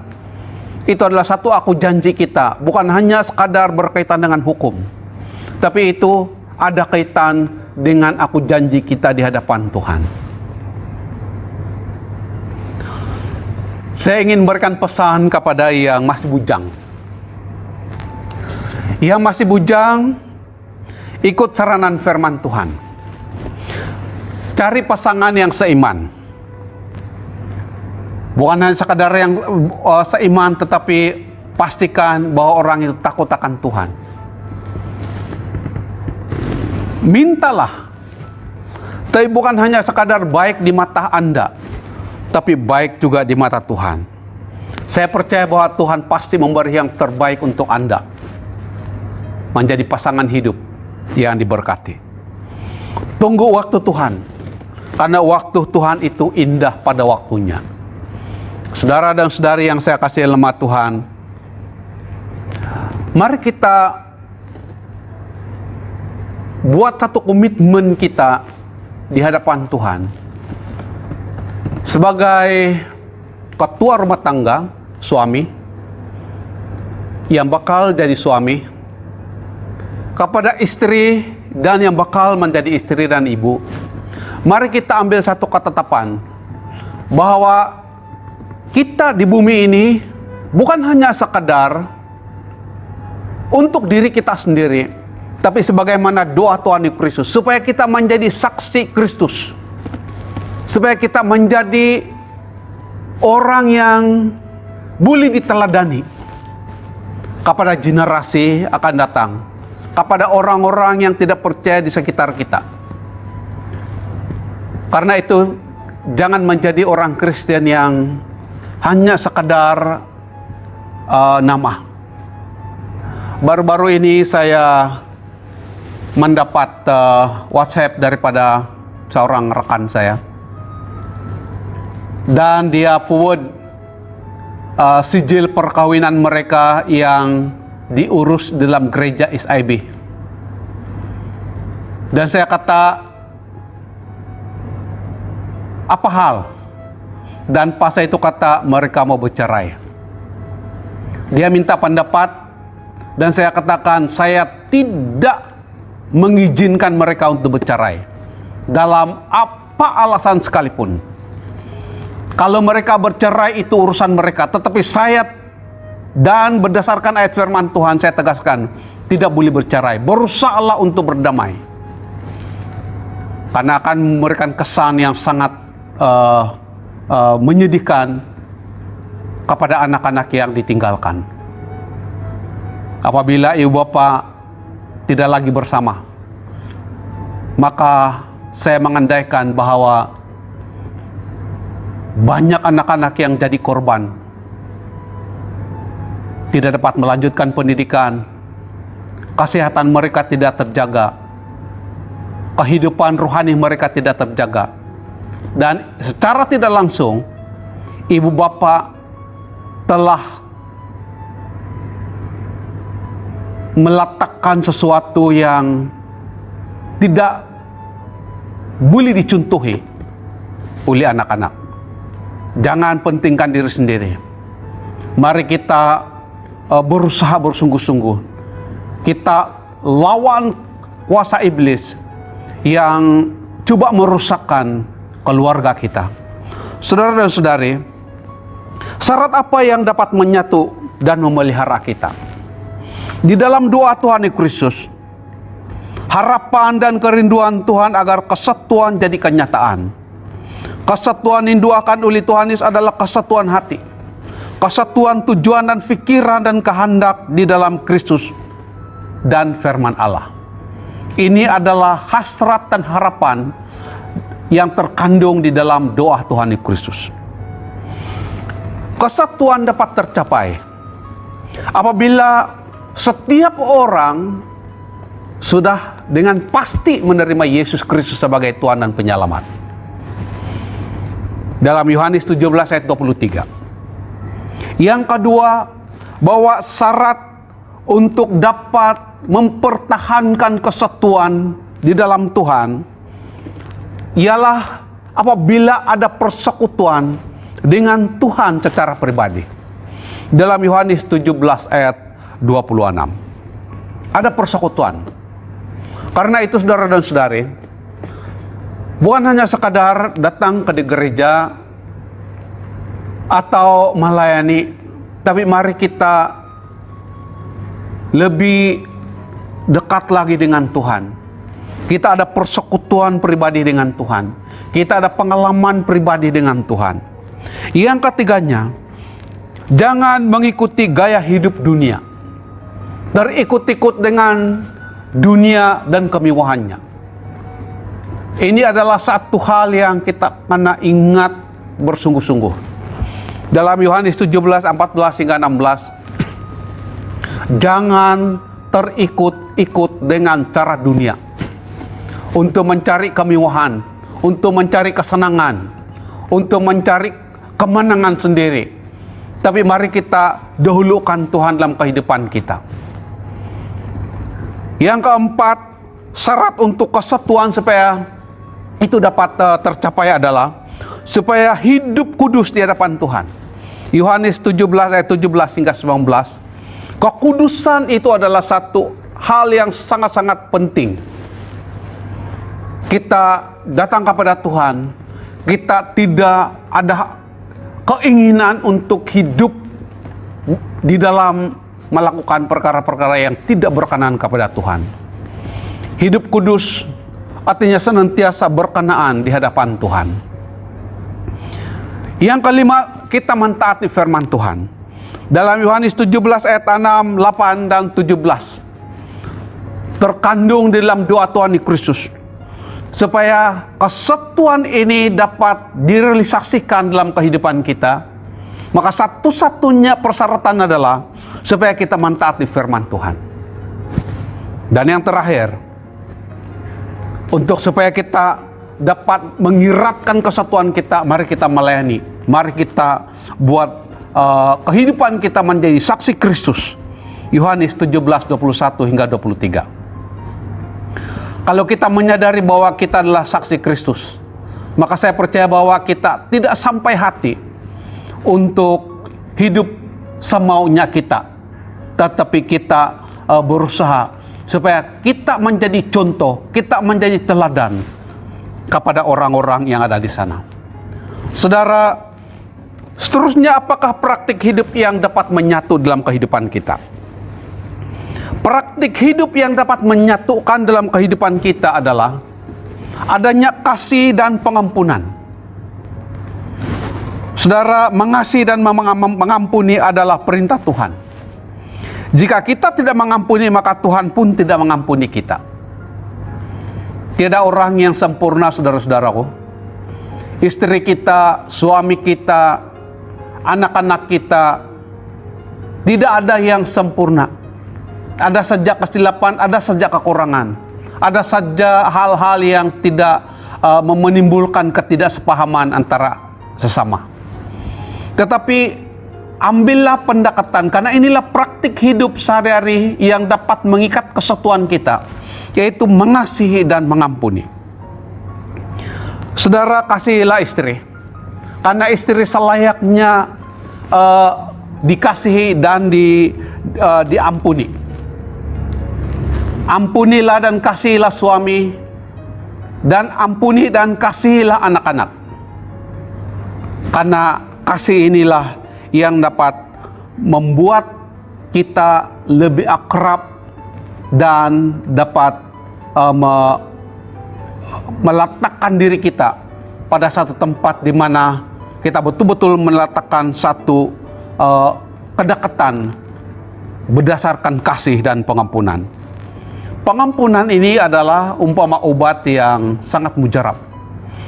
itu adalah satu aku janji kita, bukan hanya sekadar berkaitan dengan hukum, tapi itu ada kaitan dengan aku janji kita di hadapan Tuhan. Saya ingin memberikan pesan kepada yang masih bujang. Yang masih bujang, ikut saranan firman Tuhan. Cari pasangan yang seiman. Bukan hanya sekadar yang seiman, tetapi pastikan bahwa orang itu takut akan Tuhan. Mintalah, tapi bukan hanya sekadar baik di mata Anda, tapi baik juga di mata Tuhan. Saya percaya bahwa Tuhan pasti memberi yang terbaik untuk Anda, menjadi pasangan hidup yang diberkati. Tunggu waktu Tuhan, karena waktu Tuhan itu indah pada waktunya. Saudara dan saudari yang saya kasih lemah Tuhan, mari kita buat satu komitmen kita di hadapan Tuhan. Sebagai ketua rumah tangga, suami, yang bakal jadi suami, kepada istri dan yang bakal menjadi istri dan ibu, mari kita ambil satu ketetapan bahwa kita di bumi ini bukan hanya sekadar untuk diri kita sendiri, tapi sebagaimana doa Tuhan Yesus Kristus, supaya kita menjadi saksi Kristus, supaya kita menjadi orang yang boleh diteladani kepada generasi akan datang, kepada orang-orang yang tidak percaya di sekitar kita. Karena itu, jangan menjadi orang Kristen yang hanya sekadar nama. Baru-baru ini saya mendapat WhatsApp daripada seorang rekan saya, dan dia forward sijil perkawinan mereka yang diurus dalam gereja SIB. Dan saya kata, apa hal? Dan pas itu kata mereka mau bercerai. Dia minta pendapat, dan saya katakan saya tidak mengizinkan mereka untuk bercerai dalam apa alasan sekalipun. Kalau mereka bercerai itu urusan mereka, tetapi saya dan berdasarkan ayat firman Tuhan saya tegaskan, tidak boleh bercerai. Berusahalah untuk berdamai, karena akan memberikan kesan yang sangat menyedihkan kepada anak-anak yang ditinggalkan. Apabila ibu bapa tidak lagi bersama, maka saya mengandaikan bahwa banyak anak-anak yang jadi korban, tidak dapat melanjutkan pendidikan, kesehatan mereka tidak terjaga, kehidupan rohani mereka tidak terjaga, dan secara tidak langsung ibu bapa telah meletakkan sesuatu yang tidak boleh dicontohi oleh anak-anak. Jangan pentingkan diri sendiri. Mari kita berusaha bersungguh-sungguh. Kita lawan kuasa iblis yang coba merusakkan keluarga kita. Saudara dan saudari, syarat apa yang dapat menyatu dan memelihara kita? Di dalam doa Tuhan Yesus Kristus, harapan dan kerinduan Tuhan agar kesatuan jadi kenyataan. Kesatuan yang didoakan oleh Tuhan Yesus adalah kesatuan hati, kesatuan tujuan dan pikiran dan kehendak di dalam Kristus dan firman Allah. Ini adalah hasrat dan harapan yang terkandung di dalam doa Tuhan Yesus Kristus. Kesatuan dapat tercapai apabila setiap orang sudah dengan pasti menerima Yesus Kristus sebagai Tuhan dan Penyelamat. Dalam Yohanes 17 ayat 23. Yang kedua, bahwa syarat untuk dapat mempertahankan kesatuan di dalam Tuhan ialah apabila ada persekutuan dengan Tuhan secara pribadi. Dalam Yohanes 17 ayat 26. Ada persekutuan. Karena itu saudara dan saudari, bukan hanya sekadar datang ke gereja atau melayani, tapi mari kita lebih dekat lagi dengan Tuhan. Kita ada persekutuan pribadi dengan Tuhan. Kita ada pengalaman pribadi dengan Tuhan. Yang ketiganya, jangan mengikuti gaya hidup dunia, terikut-ikut dengan dunia dan kemewahannya. Ini adalah satu hal yang kita kena ingat bersungguh-sungguh. Dalam Yohanes 17, 14 hingga 16, jangan terikut-ikut dengan cara dunia untuk mencari kemewahan, untuk mencari kesenangan, untuk mencari kemenangan sendiri. Tapi mari kita dahulukan Tuhan dalam kehidupan kita. Yang keempat, syarat untuk kesatuan supaya itu dapat tercapai adalah supaya hidup kudus di hadapan Tuhan. Yohanes 17 ayat 17 hingga 19. Kekudusan itu adalah satu hal yang sangat-sangat penting. Kita datang kepada Tuhan, kita tidak ada keinginan untuk hidup di dalam melakukan perkara-perkara yang tidak berkenan kepada Tuhan. Hidup kudus artinya senantiasa berkenaan di hadapan Tuhan. Yang kelima, kita mentaati firman Tuhan. Dalam Yohanes 17 ayat 6, 8, dan 17 terkandung di dalam doa Tuhan Yesus Kristus supaya kesatuan ini dapat direalisasikan dalam kehidupan kita. Maka satu-satunya persyaratan adalah supaya kita mentaati firman Tuhan. Dan yang terakhir, untuk supaya kita dapat mengiratkan kesatuan kita, mari kita melayani. Mari kita buat kehidupan kita menjadi saksi Kristus. Yohanes 17, 21 hingga 23. Kalau kita menyadari bahwa kita adalah saksi Kristus, maka saya percaya bahwa kita tidak sampai hati untuk hidup semaunya kita, tetapi kita berusaha supaya kita menjadi contoh, kita menjadi teladan kepada orang-orang yang ada di sana. Saudara, seterusnya apakah praktik hidup yang dapat menyatu dalam kehidupan kita? Praktik hidup yang dapat menyatukan dalam kehidupan kita adalah adanya kasih dan pengampunan. Saudara, mengasihi dan mengampuni adalah perintah Tuhan. Jika kita tidak mengampuni, maka Tuhan pun tidak mengampuni kita. Tidak orang yang sempurna, saudara-saudaraku. Istri kita, suami kita, anak-anak kita, tidak ada yang sempurna. Ada saja kesilapan, ada saja kekurangan. Ada saja hal-hal yang tidak menimbulkan ketidaksepahaman antara sesama. Tetapi ambillah pendekatan, karena inilah praktik hidup sehari-hari yang dapat mengikat kesatuan kita, yaitu mengasihi dan mengampuni. Saudara, kasihilah istri, karena istri selayaknya dikasihi dan diampuni. Ampunilah dan kasihilah suami, dan ampuni dan kasihilah anak-anak, karena kasih inilah yang dapat membuat kita lebih akrab dan dapat meletakkan diri kita pada satu tempat di mana kita betul-betul meletakkan satu kedekatan berdasarkan kasih dan pengampunan. Pengampunan ini adalah umpama obat yang sangat mujarab.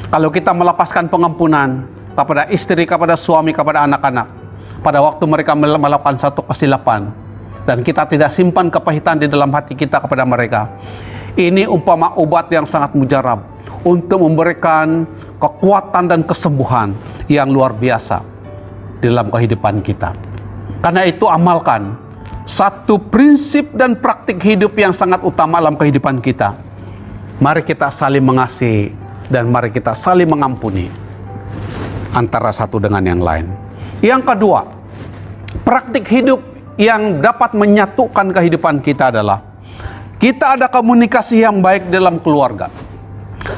Kalau kita melepaskan pengampunan kepada istri, kepada suami, kepada anak-anak, pada waktu mereka melakukan satu kesilapan, dan kita tidak simpan kepahitan di dalam hati kita kepada mereka, ini umpama obat yang sangat mujarab untuk memberikan kekuatan dan kesembuhan yang luar biasa dalam kehidupan kita. Karena itu, amalkan satu prinsip dan praktik hidup yang sangat utama dalam kehidupan kita. Mari kita saling mengasihi dan mari kita saling mengampuni antara satu dengan yang lain. Yang kedua, praktik hidup yang dapat menyatukan kehidupan kita adalah kita ada komunikasi yang baik dalam keluarga.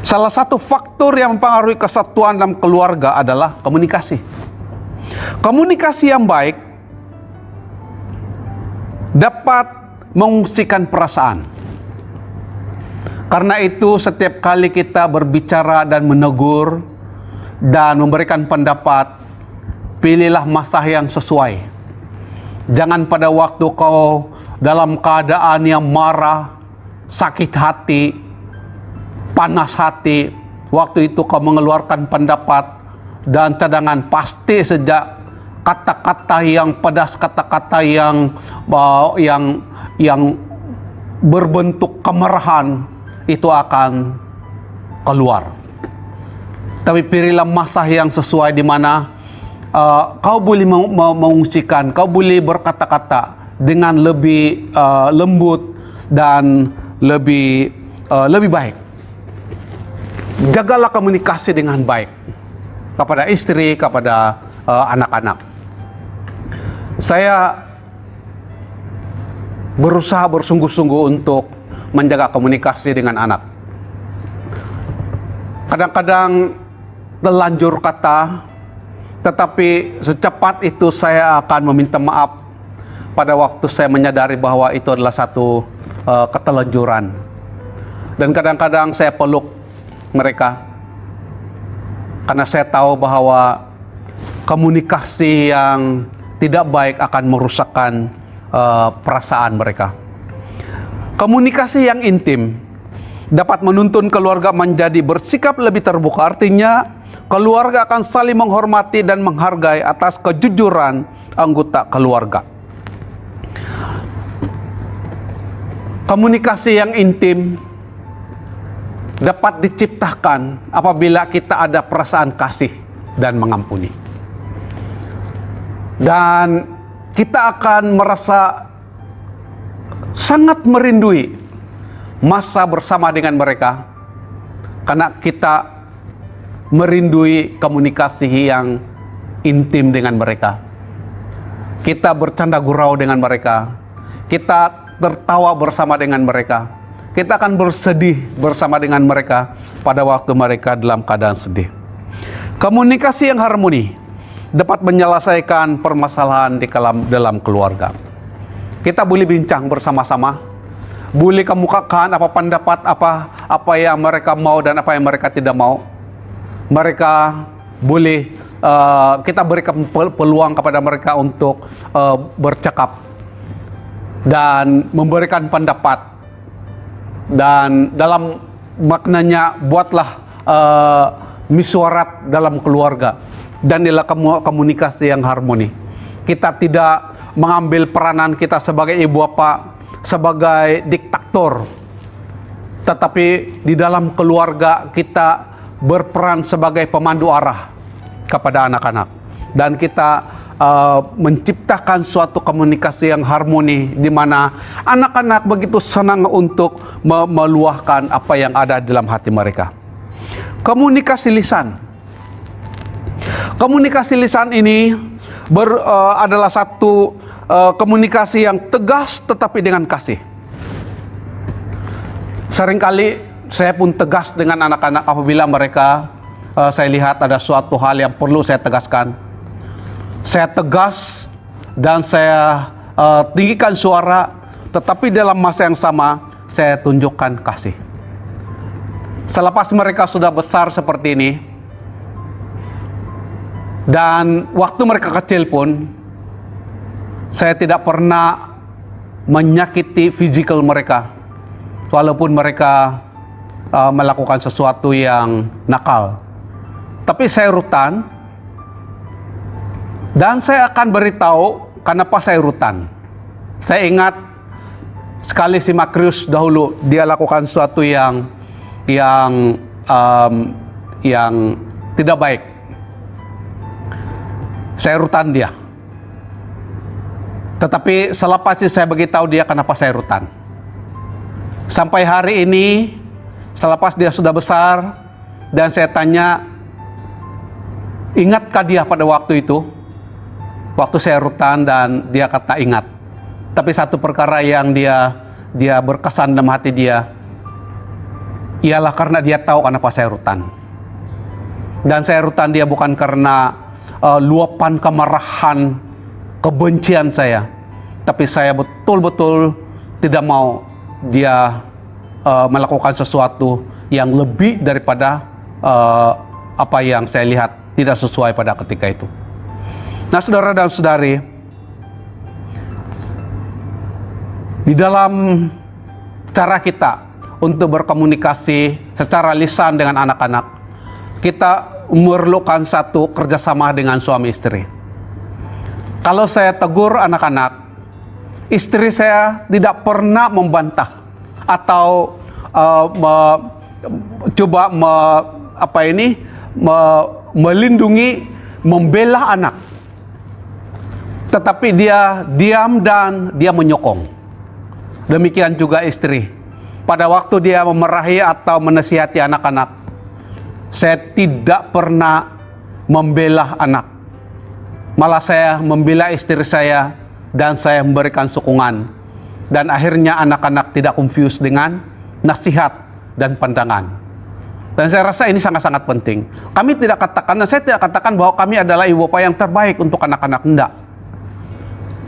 Salah satu faktor yang mempengaruhi kesatuan dalam keluarga adalah komunikasi. Komunikasi yang baik dapat mengungsikan perasaan. Karena itu, setiap kali kita berbicara dan menegur dan memberikan pendapat, pilihlah masa yang sesuai. Jangan pada waktu kau dalam keadaan yang marah, sakit hati, panas hati, waktu itu kau mengeluarkan pendapat dan cadangan, pasti sejak kata-kata yang pedas, kata-kata yang berbentuk kemarahan itu akan keluar. Tapi pilihlah masa yang sesuai di mana kau boleh mengungsikan, kau boleh berkata-kata dengan lebih lembut dan lebih baik. Jagalah komunikasi dengan baik kepada istri, kepada anak-anak. Saya berusaha bersungguh-sungguh untuk menjaga komunikasi dengan anak. Kadang-kadang terlanjur kata, tetapi secepat itu saya akan meminta maaf pada waktu saya menyadari bahwa itu adalah satu keterlanjuran. Dan kadang-kadang saya peluk mereka karena saya tahu bahwa komunikasi yang tidak baik akan merusakkan perasaan mereka. Komunikasi yang intim dapat menuntun keluarga menjadi bersikap lebih terbuka. Artinya, keluarga akan saling menghormati dan menghargai atas kejujuran anggota keluarga. Komunikasi yang intim dapat diciptakan apabila kita ada perasaan kasih dan mengampuni. Dan kita akan merasa sangat merindui masa bersama dengan mereka, karena kita merindui komunikasi yang intim dengan mereka. Kita bercanda gurau dengan mereka, kita tertawa bersama dengan mereka, kita akan bersedih bersama dengan mereka pada waktu mereka dalam keadaan sedih. Komunikasi yang harmoni dapat menyelesaikan permasalahan di dalam keluarga. Kita boleh bincang bersama-sama, boleh kemukakan apa pendapat, apa yang mereka mau dan apa yang mereka tidak mau. Mereka boleh kita berikan peluang kepada mereka untuk bercakap dan memberikan pendapat, dan dalam maknanya buatlah miswarat dalam keluarga dan inilah komunikasi yang harmoni. Kita tidak mengambil peranan kita sebagai ibu bapa, sebagai diktator, tetapi di dalam keluarga kita berperan sebagai pemandu arah kepada anak-anak, dan kita menciptakan suatu komunikasi yang harmoni di mana anak-anak begitu senang untuk meluahkan apa yang ada dalam hati mereka. Komunikasi lisan. Komunikasi lisan ini adalah satu komunikasi yang tegas tetapi dengan kasih. Seringkali saya pun tegas dengan anak-anak apabila mereka saya lihat ada suatu hal yang perlu saya tegaskan. Saya tegas dan saya tinggikan suara, tetapi dalam masa yang sama saya tunjukkan kasih. Selepas mereka sudah besar seperti ini, dan waktu mereka kecil pun, saya tidak pernah menyakiti fisikal mereka, walaupun mereka melakukan sesuatu yang nakal. Tapi saya rutan, dan saya akan beritahu kenapa saya rutan. Saya ingat sekali si Makrius dahulu, dia lakukan sesuatu yang tidak baik. Saya rutan dia. Tetapi selepas itu saya beritahu dia kenapa saya rutan. Sampai hari ini, selepas dia sudah besar, dan saya tanya, ingatkah dia pada waktu itu? Waktu saya rutan, dan dia kata ingat. Tapi satu perkara yang dia berkesan dalam hati dia, ialah karena dia tahu kenapa saya rutan. Dan saya rutan dia bukan karena luapan kemarahan, kebencian saya, tapi saya betul-betul tidak mau dia melakukan sesuatu yang lebih daripada apa yang saya lihat tidak sesuai pada ketika itu. Nah, saudara dan saudari, di dalam cara kita untuk berkomunikasi secara lisan dengan anak-anak, kita memerlukan satu kerjasama dengan suami istri. Kalau saya tegur anak-anak, istri saya tidak pernah membantah atau melindungi, membela anak. Tetapi dia diam dan dia menyokong. Demikian juga istri. Pada waktu dia memarahi atau menasihati anak-anak, saya tidak pernah membela anak. Malah saya membela istri saya dan saya memberikan sokongan. Dan akhirnya anak-anak tidak confused dengan nasihat dan pandangan. Dan saya rasa ini sangat-sangat penting. Saya tidak katakan bahwa kami adalah ibu bapa yang terbaik untuk anak-anak. Tidak.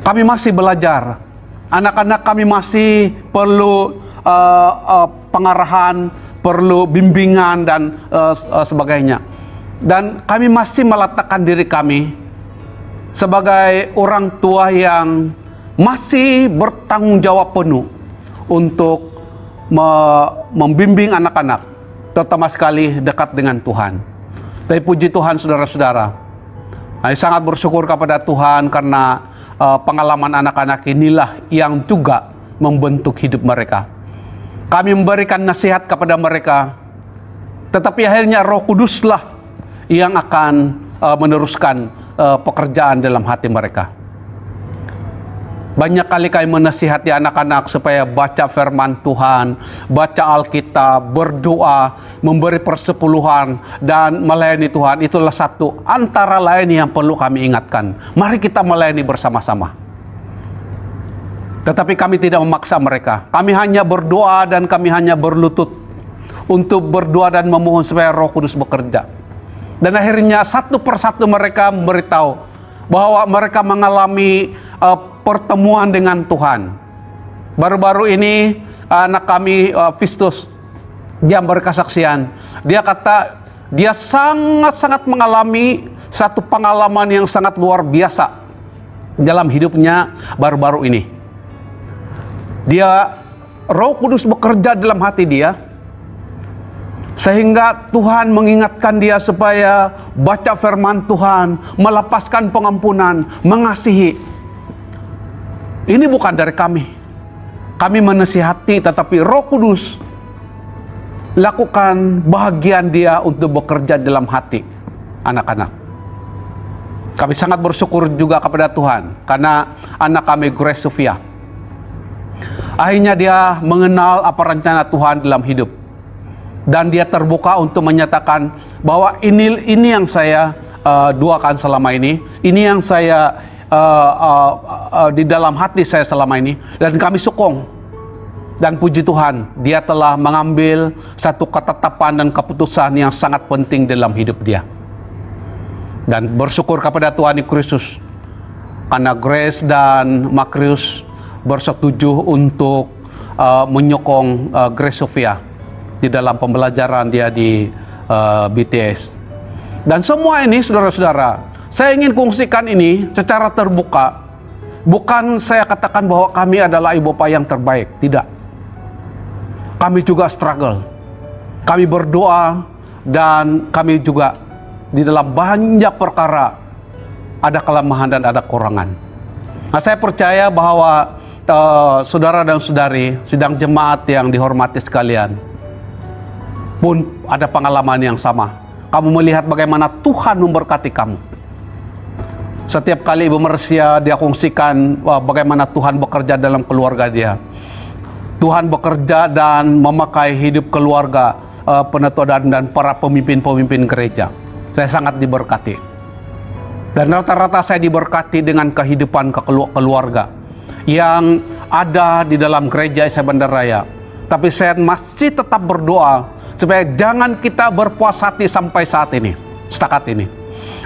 Kami masih belajar. Anak-anak kami masih perlu pengarahan, perlu bimbingan dan sebagainya. Dan kami masih meletakkan diri kami sebagai orang tua yang masih bertanggung jawab penuh untuk membimbing anak-anak, terutama sekali dekat dengan Tuhan. Tapi puji Tuhan saudara-saudara, saya sangat bersyukur kepada Tuhan karena pengalaman anak-anak inilah yang juga membentuk hidup mereka. Kami memberikan nasihat kepada mereka, tetapi akhirnya Roh Kuduslah yang akan meneruskan pekerjaan dalam hati mereka. Banyak kali kami menasihati anak-anak supaya baca firman Tuhan, baca Alkitab, berdoa, memberi persepuluhan, dan melayani Tuhan. Itulah satu antara lain yang perlu kami ingatkan. Mari kita melayani bersama-sama. Tetapi kami tidak memaksa mereka. Kami hanya berdoa dan kami hanya berlutut untuk berdoa dan memohon supaya Roh Kudus bekerja. Dan akhirnya satu persatu mereka memberitahu bahwa mereka mengalami pertemuan dengan Tuhan. Baru-baru ini anak kami Fistus, dia berkesaksian. Dia kata dia sangat-sangat mengalami satu pengalaman yang sangat luar biasa dalam hidupnya baru-baru ini. Roh Kudus bekerja dalam hati dia, sehingga Tuhan mengingatkan dia supaya baca firman Tuhan, melepaskan pengampunan, mengasihi. Ini bukan dari kami. Kami menasihati, tetapi Roh Kudus lakukan bahagian dia untuk bekerja dalam hati anak-anak. Kami sangat bersyukur juga kepada Tuhan karena anak kami Grace Sofia, akhirnya dia mengenal apa rencana Tuhan dalam hidup, dan dia terbuka untuk menyatakan bahwa ini yang saya doakan selama ini yang saya di dalam hati saya selama ini, dan kami sokong. Dan puji Tuhan, dia telah mengambil satu ketetapan dan keputusan yang sangat penting dalam hidup dia. Dan bersyukur kepada Tuhan Kristus karena Grace dan Makrius bersetuju untuk menyokong Grace Sofia di dalam pembelajaran dia di BTS. Dan semua ini, saudara-saudara, saya ingin kongsikan ini secara terbuka. Bukan saya katakan bahwa kami adalah ibu bapak yang terbaik, tidak. Kami juga struggle, kami berdoa, dan kami juga di dalam banyak perkara ada kelemahan dan ada kekurangan. Nah, saya percaya bahwa saudara dan saudari, sidang jemaat yang dihormati sekalian, pun ada pengalaman yang sama. Kamu melihat bagaimana Tuhan memberkati kamu. Setiap kali Ibu Mersia dia kongsikan bagaimana Tuhan bekerja dalam keluarga dia. Tuhan bekerja dan memakai hidup keluarga penatua dan para pemimpin-pemimpin gereja. Saya sangat diberkati. Dan rata-rata saya diberkati dengan kehidupan keluarga yang ada di dalam gereja Esa Bandaraya. Tapi saya masih tetap berdoa supaya jangan kita berpuas hati sampai saat ini, setakat ini.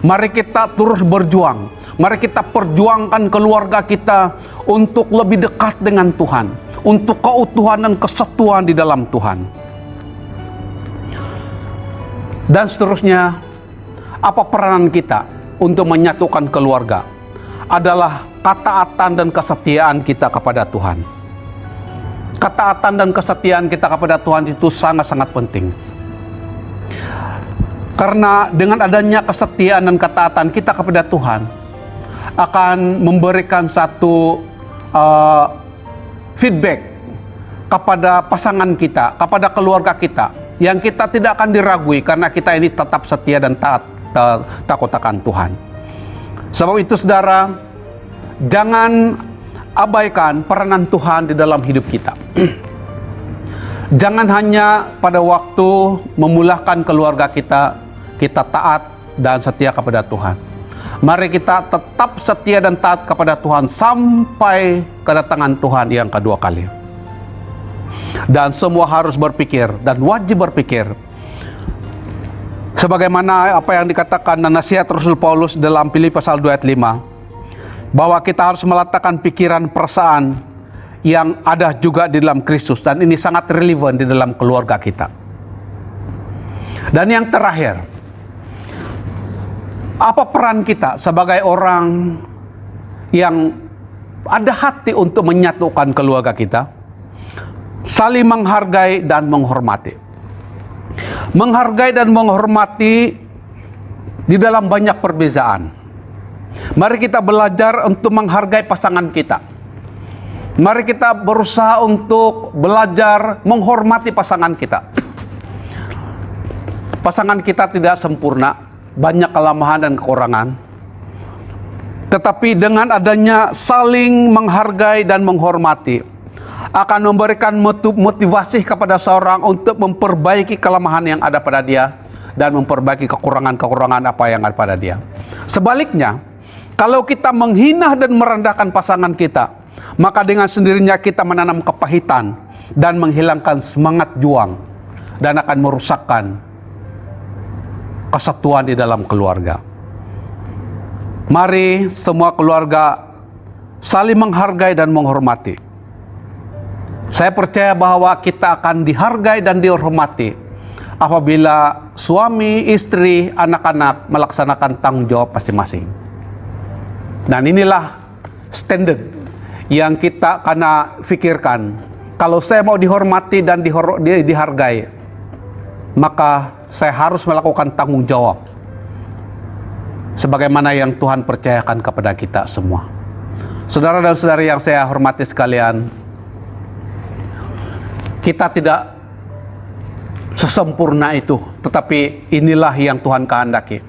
Mari kita terus berjuang. Mari kita perjuangkan keluarga kita untuk lebih dekat dengan Tuhan, untuk keutuhan dan kesatuan di dalam Tuhan. Dan seterusnya, apa peranan kita untuk menyatukan keluarga? Adalah ketaatan dan kesetiaan kita kepada Tuhan. Ketaatan dan kesetiaan kita kepada Tuhan itu sangat-sangat penting. Karena dengan adanya kesetiaan dan ketaatan kita kepada Tuhan akan memberikan satu feedback kepada pasangan kita, kepada keluarga kita, yang kita tidak akan diragui karena kita ini tetap setia dan takut akan Tuhan. Sebab itu saudara, jangan abaikan peranan Tuhan di dalam hidup kita. Jangan hanya pada waktu memulahkan keluarga kita, kita taat dan setia kepada Tuhan. Mari kita tetap setia dan taat kepada Tuhan sampai kedatangan Tuhan yang kedua kali. Dan semua harus berpikir dan wajib berpikir sebagaimana apa yang dikatakan dan nasihat Rasul Paulus dalam Filipi pasal 2 ayat 5, bahwa kita harus meletakkan pikiran perasaan yang ada juga di dalam Kristus, dan ini sangat relevan di dalam keluarga kita. Dan yang terakhir, apa peran kita sebagai orang yang ada hati untuk menyatukan keluarga kita? Saling menghargai dan menghormati. Menghargai dan menghormati di dalam banyak perbezaan. Mari kita belajar untuk menghargai pasangan kita. Mari kita berusaha untuk belajar menghormati pasangan kita. Pasangan kita tidak sempurna, banyak kelemahan dan kekurangan. Tetapi dengan adanya saling menghargai dan menghormati, akan memberikan motivasi kepada seorang untuk memperbaiki kelemahan yang ada pada dia dan memperbaiki kekurangan-kekurangan apa yang ada pada dia. Sebaliknya, kalau kita menghina dan merendahkan pasangan kita, maka dengan sendirinya kita menanam kepahitan dan menghilangkan semangat juang dan akan merusakkan kesatuan di dalam keluarga. Mari semua keluarga saling menghargai dan menghormati. Saya percaya bahwa kita akan dihargai dan dihormati apabila suami, istri, anak-anak melaksanakan tanggung jawab masing-masing. Dan inilah standar yang kita karena pikirkan. Kalau saya mau dihormati dan dihargai, maka saya harus melakukan tanggung jawab sebagaimana yang Tuhan percayakan kepada kita semua. Saudara dan saudari yang saya hormati sekalian, kita tidak sesempurna itu, tetapi inilah yang Tuhan kehendaki.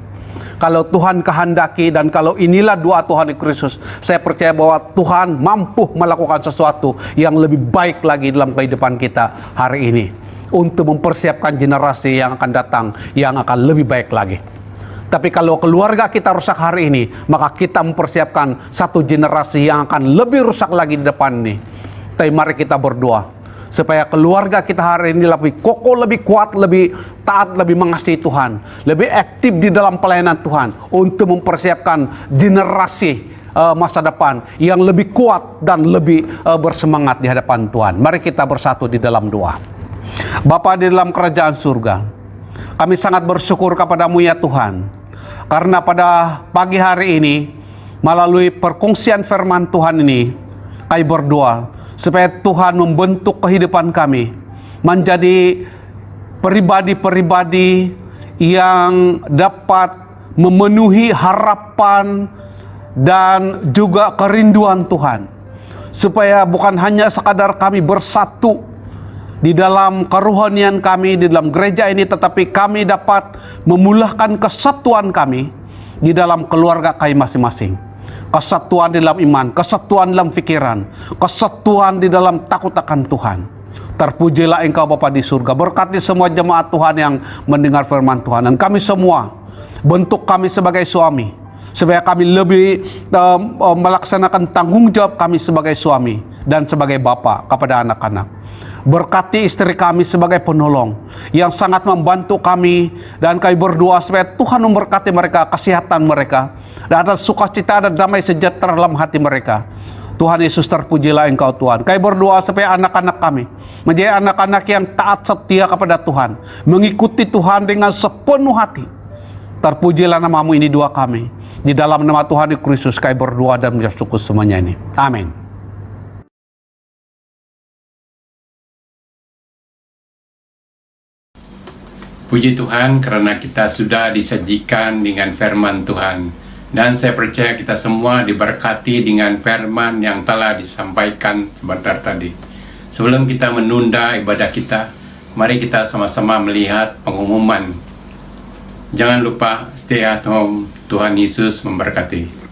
Kalau Tuhan kehendaki dan kalau inilah doa Tuhan Yesus, saya percaya bahwa Tuhan mampu melakukan sesuatu yang lebih baik lagi dalam kehidupan kita hari ini, untuk mempersiapkan generasi yang akan datang yang akan lebih baik lagi. Tapi kalau keluarga kita rusak hari ini, maka kita mempersiapkan satu generasi yang akan lebih rusak lagi di depan ini. Tapi mari kita berdoa supaya keluarga kita hari ini lebih kokoh, lebih kuat, lebih taat, lebih mengasihi Tuhan, lebih aktif di dalam pelayanan Tuhan untuk mempersiapkan generasi masa depan yang lebih kuat dan lebih bersemangat di hadapan Tuhan. Mari kita bersatu di dalam doa. Bapa di dalam kerajaan surga, kami sangat bersyukur kepadamu ya Tuhan, karena pada pagi hari ini melalui perkongsian firman Tuhan ini, kami berdoa supaya Tuhan membentuk kehidupan kami menjadi pribadi-pribadi yang dapat memenuhi harapan dan juga kerinduan Tuhan, supaya bukan hanya sekadar kami bersatu di dalam kerohanian kami di dalam gereja ini, tetapi kami dapat memulahkan kesatuan kami di dalam keluarga kami masing-masing. Kesatuan di dalam iman, kesatuan dalam pikiran, kesatuan di dalam takut akan Tuhan. Terpujilah Engkau Bapa di surga. Berkati semua jemaat Tuhan yang mendengar firman Tuhan, dan kami semua, bentuk kami sebagai suami, supaya kami lebih melaksanakan tanggung jawab kami sebagai suami dan sebagai bapa kepada anak-anak. Berkati istri kami sebagai penolong yang sangat membantu kami, dan kami berdoa supaya Tuhan memberkati mereka, kesehatan mereka, dan ada sukacita dan damai sejahtera dalam hati mereka. Tuhan Yesus, terpujilah Engkau Tuhan. Kami berdoa supaya anak-anak kami menjadi anak-anak yang taat setia kepada Tuhan, mengikuti Tuhan dengan sepenuh hati. Terpujilah namamu, ini doa kami. Di dalam nama Tuhan Yesus kami berdoa dan bersyukur semuanya ini. Amin. Puji Tuhan karena kita sudah disajikan dengan firman Tuhan. Dan saya percaya kita semua diberkati dengan firman yang telah disampaikan sebentar tadi. Sebelum kita menunda ibadah kita, mari kita sama-sama melihat pengumuman. Jangan lupa stay at home. Tuhan Yesus memberkati.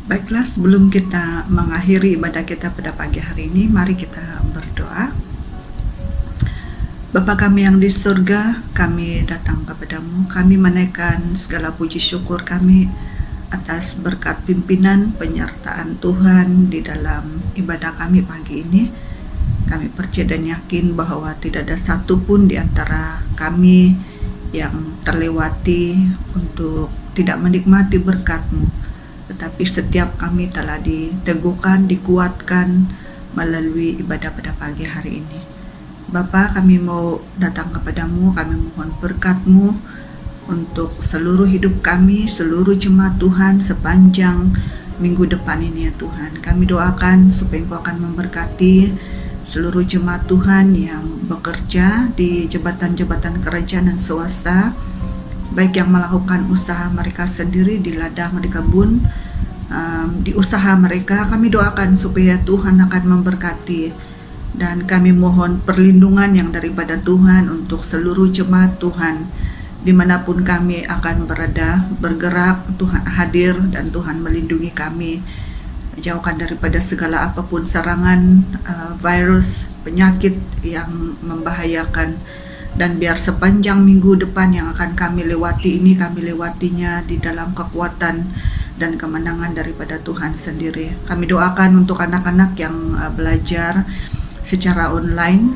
Baiklah, sebelum kita mengakhiri ibadah kita pada pagi hari ini, mari kita berdoa. Bapa kami yang di surga, kami datang kepadamu. Kami menaikkan segala puji syukur kami atas berkat pimpinan penyertaan Tuhan di dalam ibadah kami pagi ini. Kami percaya dan yakin bahwa tidak ada satupun di antara kami yang terlewati untuk tidak menikmati berkat-Mu. Tetapi setiap kami telah diteguhkan, dikuatkan melalui ibadah pada pagi hari ini. Bapa, kami mau datang kepadamu, kami mohon berkat-Mu untuk seluruh hidup kami, seluruh jemaat Tuhan sepanjang minggu depan ini ya Tuhan. Kami doakan supaya Engkau akan memberkati seluruh jemaat Tuhan yang bekerja di jabatan-jabatan kerajaan dan swasta, baik yang melakukan usaha mereka sendiri di ladang, di kebun, di usaha mereka. Kami doakan supaya Tuhan akan memberkati. Dan kami mohon perlindungan yang daripada Tuhan untuk seluruh jemaat Tuhan dimanapun kami akan berada, bergerak. Tuhan hadir dan Tuhan melindungi kami, jauhkan daripada segala apapun serangan virus, penyakit yang membahayakan. Dan biar sepanjang minggu depan yang akan kami lewati ini, kami lewatinya di dalam kekuatan dan kemenangan daripada Tuhan sendiri. Kami doakan untuk anak-anak yang belajar secara online.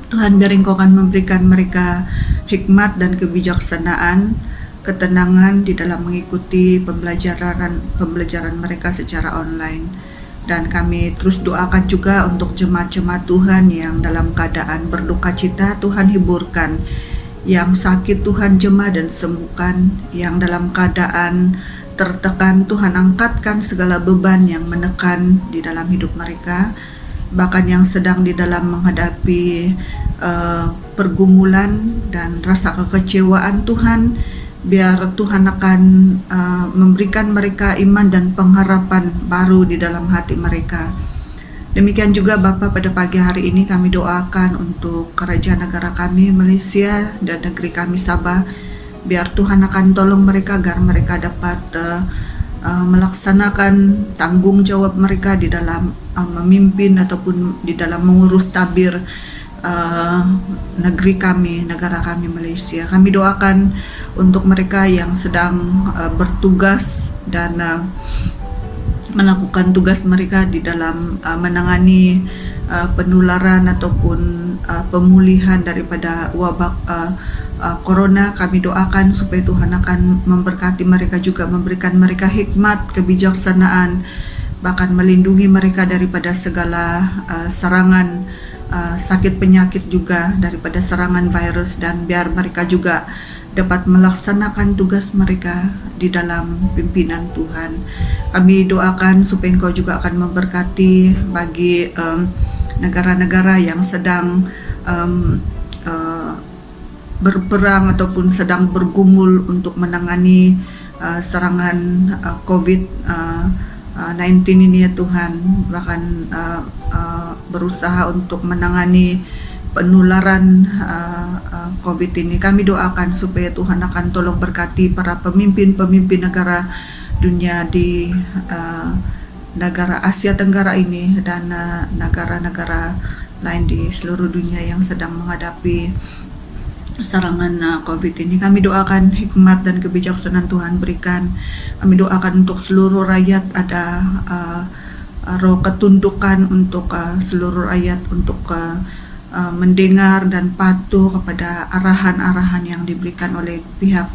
Tuhan, biar Engkau akan memberikan mereka hikmat dan kebijaksanaan, ketenangan di dalam mengikuti pembelajaran mereka secara online. Dan kami terus doakan juga untuk jemaat-jemaat Tuhan yang dalam keadaan berduka cita, Tuhan hiburkan. Yang sakit Tuhan jemah dan sembuhkan. Yang dalam keadaan tertekan, Tuhan angkatkan segala beban yang menekan di dalam hidup mereka. Bahkan yang sedang di dalam menghadapi pergumulan dan rasa kekecewaan, Tuhan, biar Tuhan akan memberikan mereka iman dan pengharapan baru di dalam hati mereka. Demikian juga Bapa, pada pagi hari ini kami doakan untuk kerajaan negara kami Malaysia dan negeri kami Sabah, biar Tuhan akan tolong mereka agar mereka dapat melaksanakan tanggung jawab mereka di dalam memimpin ataupun di dalam mengurus tabir negeri kami, negara kami Malaysia. Kami doakan untuk mereka yang sedang bertugas dan melakukan tugas mereka di dalam menangani penularan ataupun pemulihan daripada wabak corona. Kami doakan supaya Tuhan akan memberkati mereka juga, memberikan mereka hikmat, kebijaksanaan, bahkan melindungi mereka daripada segala serangan sakit penyakit juga, daripada serangan virus, dan biar mereka juga dapat melaksanakan tugas mereka di dalam pimpinan Tuhan. Kami doakan supaya Engkau juga akan memberkati bagi negara-negara yang sedang berperang ataupun sedang bergumul untuk menangani serangan COVID-19 ini ya Tuhan, bahkan berusaha untuk menangani penularan COVID ini. Kami doakan supaya Tuhan akan tolong berkati para pemimpin negara dunia di negara Asia Tenggara ini dan negara-negara lain di seluruh dunia yang sedang menghadapi serangan COVID ini. Kami doakan hikmat dan kebijaksanaan Tuhan berikan. Kami doakan untuk seluruh rakyat ada roh ketundukan untuk seluruh rakyat untuk mendengar dan patuh kepada arahan-arahan yang diberikan oleh pihak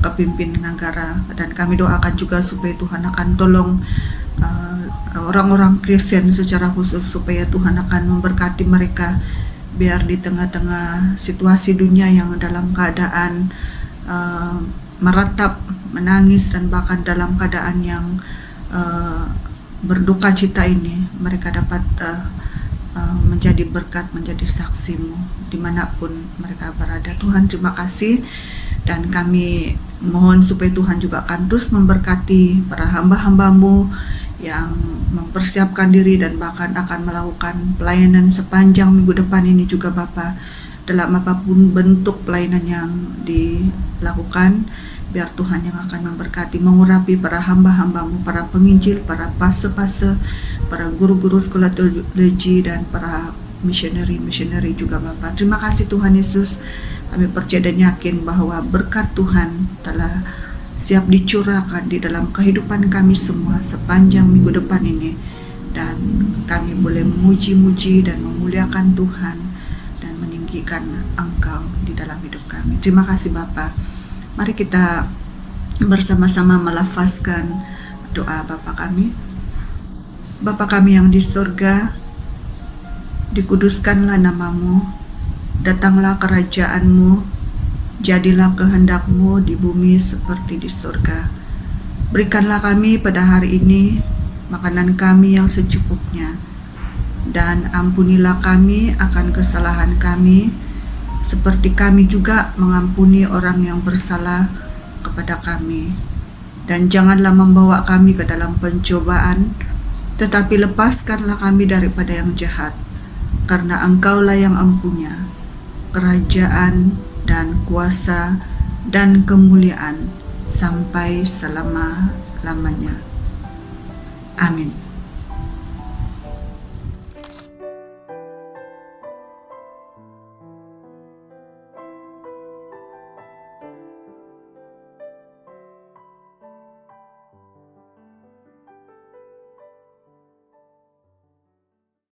kepimpinan negara. Dan kami doakan juga supaya Tuhan akan tolong orang-orang Kristen secara khusus, supaya Tuhan akan memberkati mereka, biar di tengah-tengah situasi dunia yang dalam keadaan meratap, menangis, dan bahkan dalam keadaan yang berduka cita ini, mereka dapat menjadi berkat, menjadi saksi-Mu dimanapun mereka berada. Tuhan, terima kasih, dan kami mohon supaya Tuhan juga akan terus memberkati para hamba-hamba-Mu yang mempersiapkan diri dan bahkan akan melakukan pelayanan sepanjang minggu depan ini juga Bapa, dalam apapun bentuk pelayanan yang dilakukan. Biar Tuhan yang akan memberkati, mengurapi para hamba-hamba-Mu, para penginjil, para pase-pase, para guru-guru sekolah teologi, dan para misioneri juga Bapak. Terima kasih Tuhan Yesus. Kami percaya dan yakin bahwa berkat Tuhan telah siap dicurahkan di dalam kehidupan kami semua sepanjang minggu depan ini. Dan kami boleh memuji-muji dan memuliakan Tuhan dan meninggikan Engkau di dalam hidup kami. Terima kasih Bapa. Mari kita bersama-sama melafazkan doa Bapa kami. Bapa kami yang di surga, dikuduskanlah namamu, datanglah kerajaan-Mu, jadilah kehendak-Mu di bumi seperti di surga. Berikanlah kami pada hari ini makanan kami yang secukupnya, dan ampunilah kami akan kesalahan kami, seperti kami juga mengampuni orang yang bersalah kepada kami. Dan janganlah membawa kami ke dalam pencobaan, tetapi lepaskanlah kami daripada yang jahat, karena Engkaulah yang empunya kerajaan dan kuasa dan kemuliaan sampai selama-lamanya. Amin.